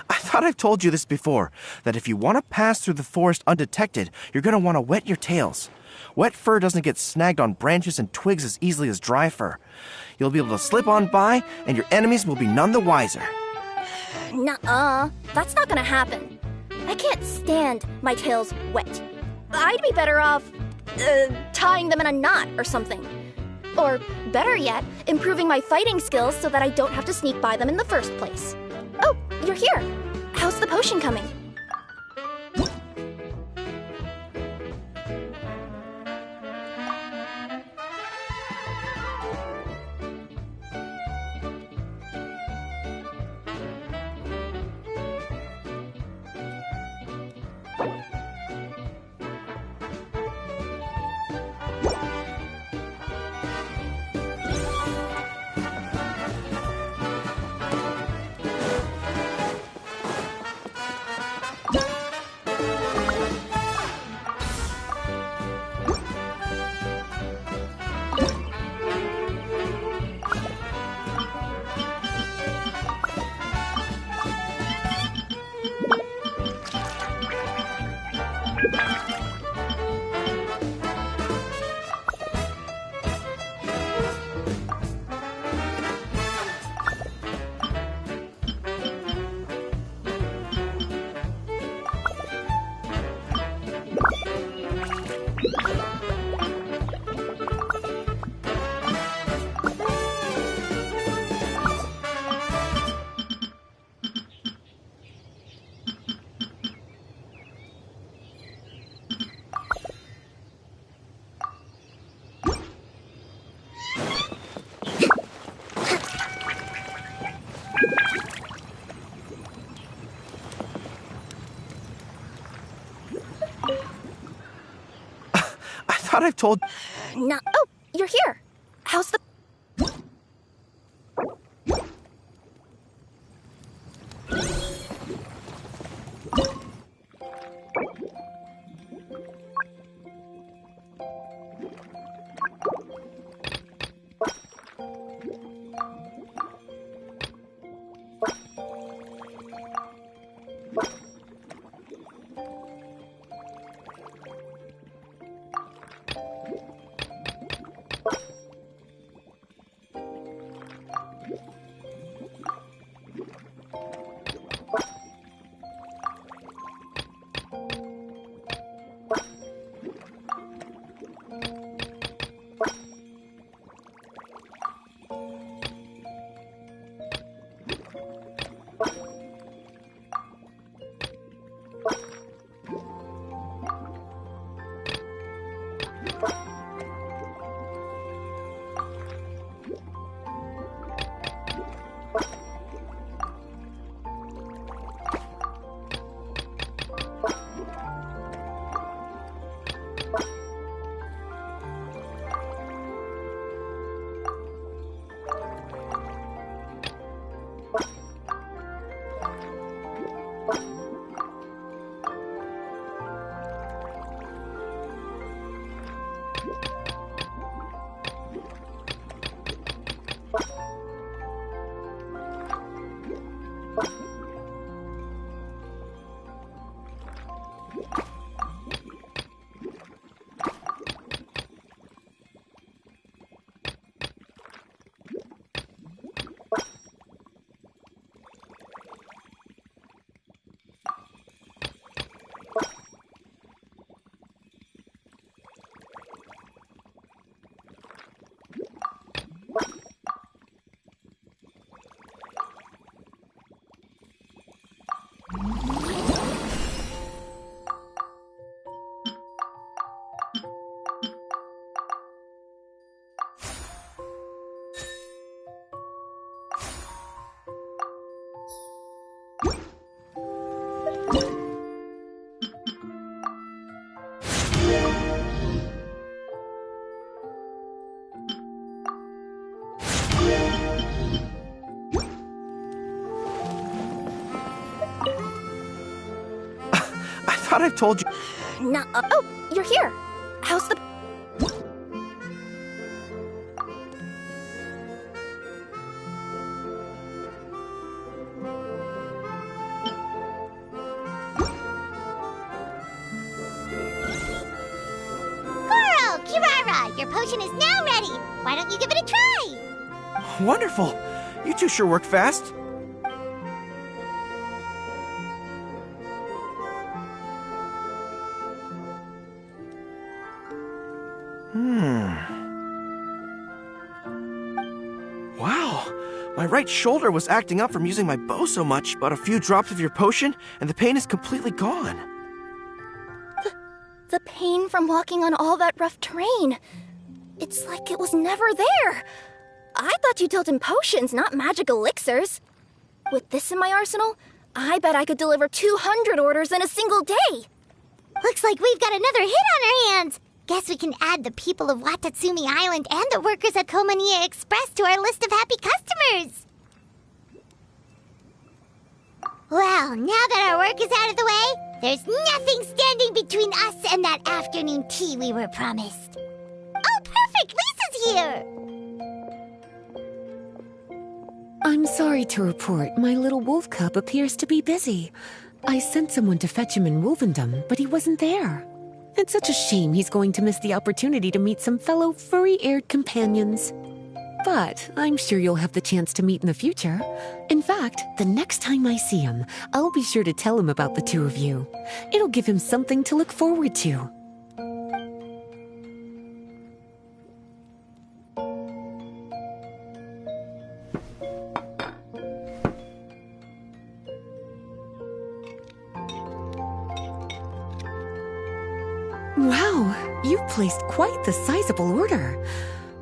I thought I've told you this before, that if you want to pass through the forest undetected, you're going to want to wet your tails. Wet fur doesn't get snagged on branches and twigs as easily as dry fur. You'll be able to slip on by, and your enemies will be none the wiser. Nuh-uh, that's not gonna happen. I can't stand my tails wet. I'd be better off, tying them in a knot or something. Or, better yet, improving my fighting skills so that I don't have to sneak by them in the first place. Oh, you're here. How's the potion coming? thought I've told... No. Oh, you're here. How's the... I thought I've told you... No. Oh, you're here. How's the... Goro, Kirara, your potion is now ready. Why don't you give it a try? Wonderful! You two sure work fast. Wow, my right shoulder was acting up from using my bow so much, but a few drops of your potion, and the pain is completely gone. The pain from walking on all that rough terrain. It's like it was never there. I thought you dealt in potions, not magic elixirs. With this in my arsenal, I bet I could deliver 200 orders in a single day. Looks like we've got another hit on our hands. Guess we can add the people of Watatsumi Island and the workers at Komaniya Express to our list of happy customers. Well, now that our work is out of the way, there's nothing standing between us and that afternoon tea we were promised. Oh, perfect! Lisa's here! I'm sorry to report, my little wolf cub appears to be busy. I sent someone to fetch him in Wolvendom, but he wasn't there. It's such a shame he's going to miss the opportunity to meet some fellow furry-haired companions. But I'm sure you'll have the chance to meet in the future. In fact, the next time I see him, I'll be sure to tell him about the two of you. It'll give him something to look forward to. Wow, you've placed quite the sizable order.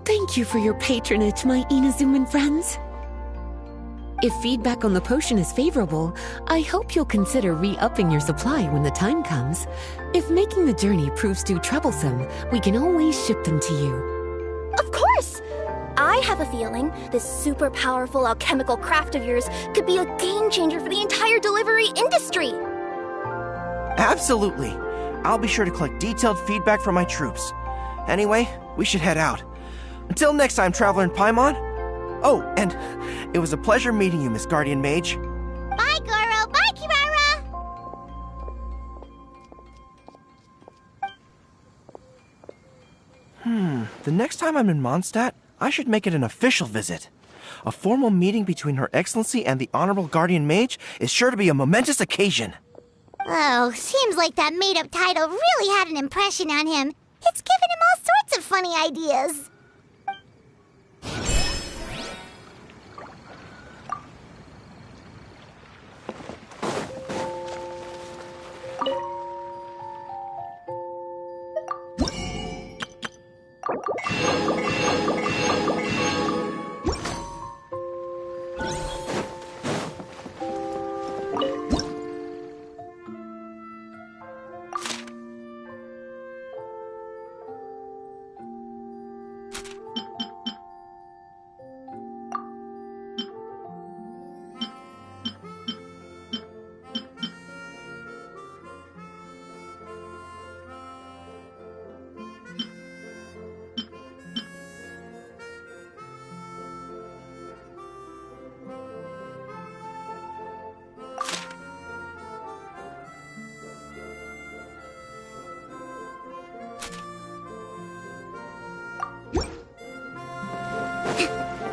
Thank you for your patronage, my Inazuman friends. If feedback on the potion is favorable, I hope you'll consider re-upping your supply when the time comes. If making the journey proves too troublesome, we can always ship them to you. Of course! I have a feeling this super powerful alchemical craft of yours could be a game changer for the entire delivery industry. Absolutely. I'll be sure to collect detailed feedback from my troops. Anyway, we should head out. Until next time, Traveler in Paimon. Oh, and it was a pleasure meeting you, Miss Guardian Mage. Bye, Goro. Bye, Kirara. The next time I'm in Mondstadt, I should make it an official visit. A formal meeting between Her Excellency and the Honorable Guardian Mage is sure to be a momentous occasion. Oh, seems like that made-up title really had an impression on him. It's given him all sorts of funny ideas.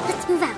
Let's move out.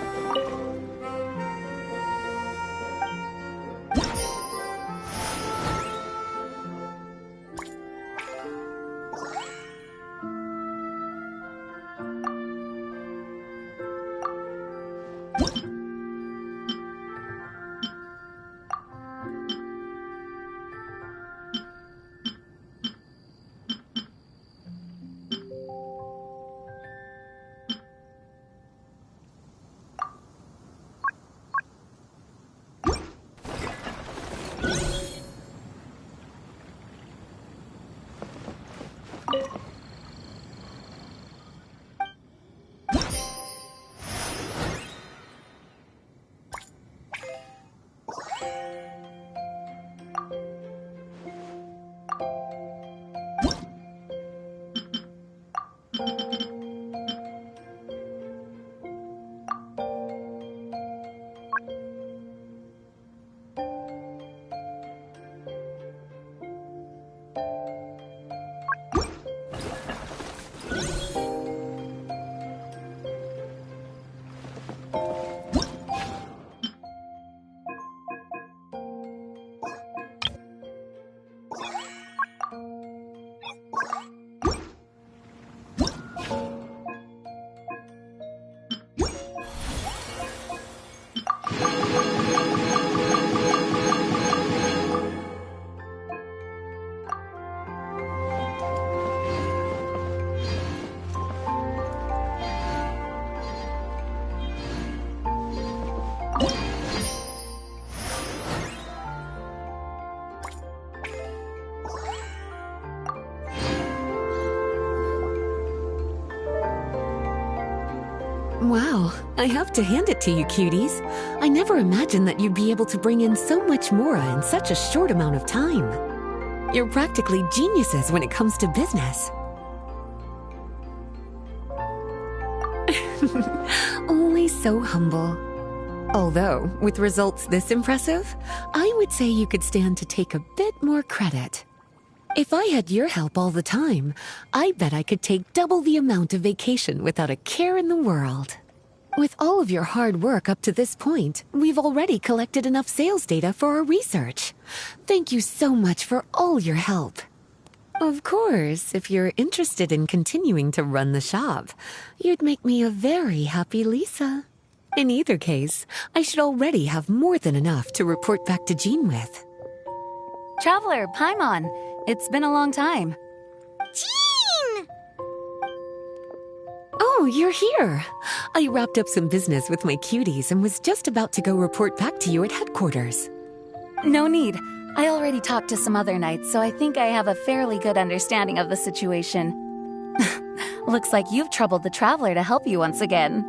Wow, I have to hand it to you, cuties. I never imagined that you'd be able to bring in so much mora in such a short amount of time. You're practically geniuses when it comes to business. Always so humble. Although, with results this impressive, I would say you could stand to take a bit more credit. If I had your help all the time, I bet I could take double the amount of vacation without a care in the world. With all of your hard work up to this point, we've already collected enough sales data for our research. Thank you so much for all your help. Of course, if you're interested in continuing to run the shop, you'd make me a very happy Lisa. In either case, I should already have more than enough to report back to Jean with. Traveler, Paimon, it's been a long time. Jean! Oh, you're here. I wrapped up some business with my cuties and was just about to go report back to you at headquarters. No need. I already talked to some other knights, so I think I have a fairly good understanding of the situation. Looks like you've troubled the Traveler to help you once again.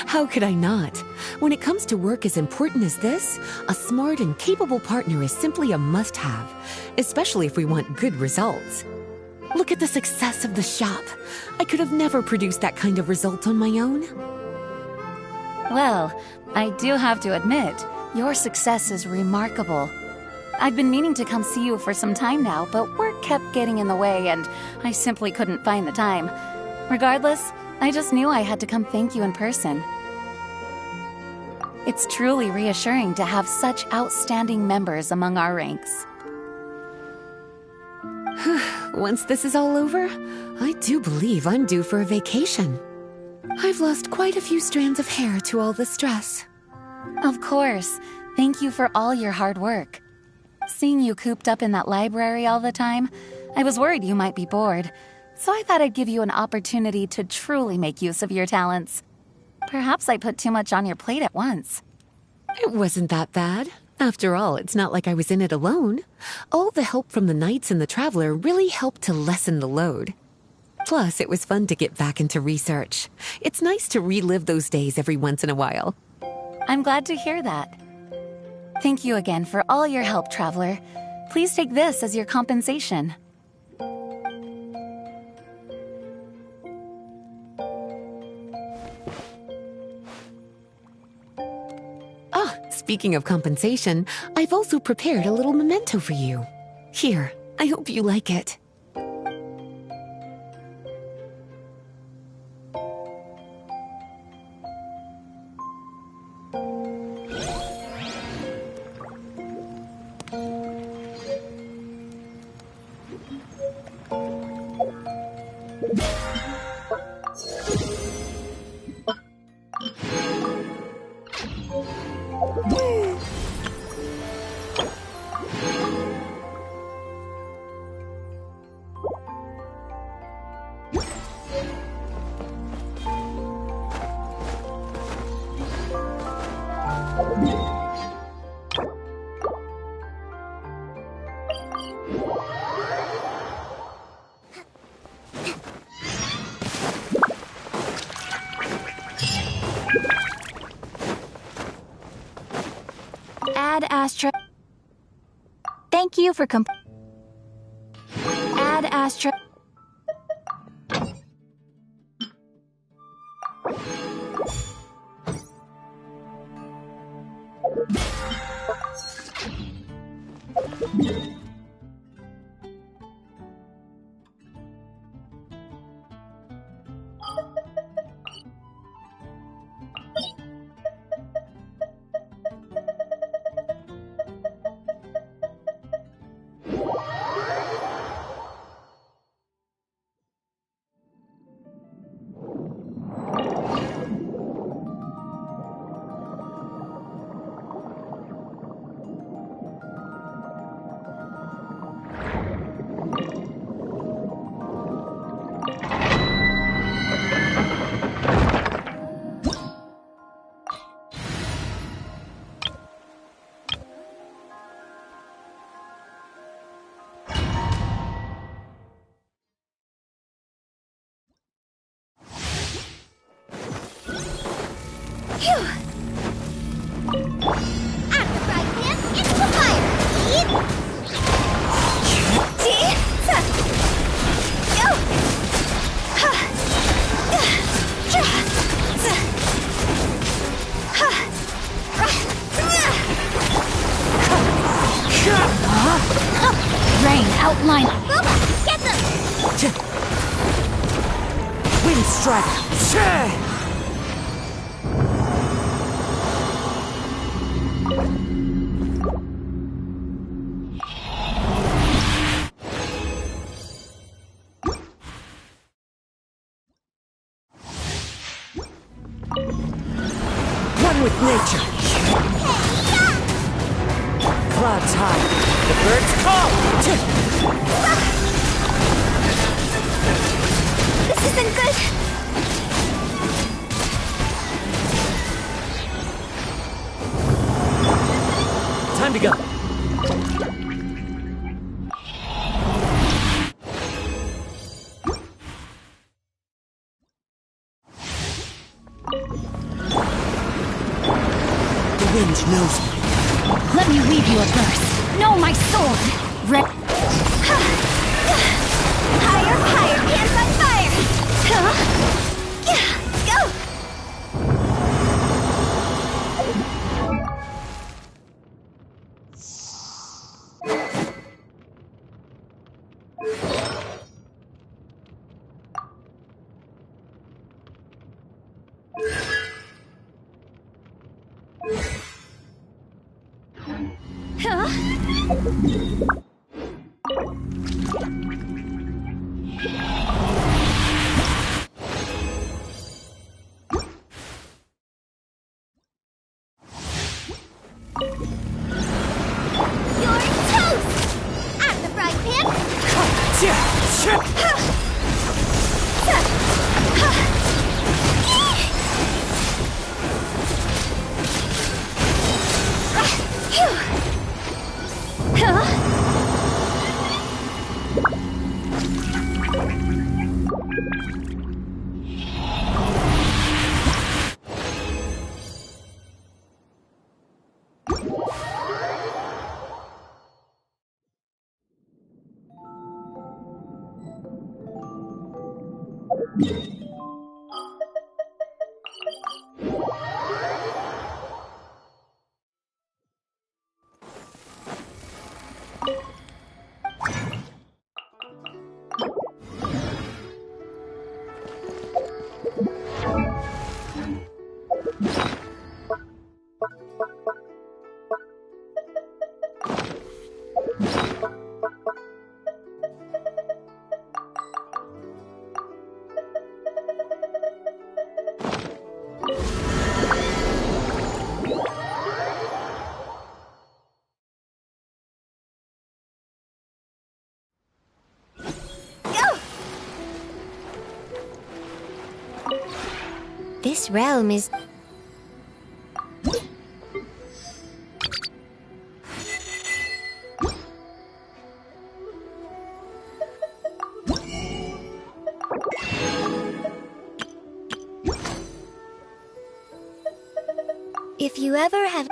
How could I not? When it comes to work as important as this, a smart and capable partner is simply a must-have, especially if we want good results. Look at the success of the shop. I could have never produced that kind of result on my own. Well, I do have to admit, your success is remarkable. I've been meaning to come see you for some time now, but work kept getting in the way and I simply couldn't find the time. Regardless, I just knew I had to come thank you in person. It's truly reassuring to have such outstanding members among our ranks. Once this is all over, I do believe I'm due for a vacation. I've lost quite a few strands of hair to all the stress. Of course. Thank you for all your hard work. Seeing you cooped up in that library all the time, I was worried you might be bored, so I thought I'd give you an opportunity to truly make use of your talents. Perhaps I put too much on your plate at once. It wasn't that bad. After all, it's not like I was in it alone. All the help from the Knights and the Traveler really helped to lessen the load. Plus, it was fun to get back into research. It's nice to relive those days every once in a while. I'm glad to hear that. Thank you again for all your help, Traveler. Please take this as your compensation. Speaking of compensation, I've also prepared a little memento for you. Here, I hope you like it. Add Astra. Thank you for Add Astra. Rain, outline. Boba, get them! Wind strike! One with nature. Clouds high. The birds call. This isn't good! Time to go. The wind knows me. Let me weave you a verse. Know my sword. Higher, higher, hands on fire! Go! You're toast! Out of the frying pan! This realm is... If you ever have...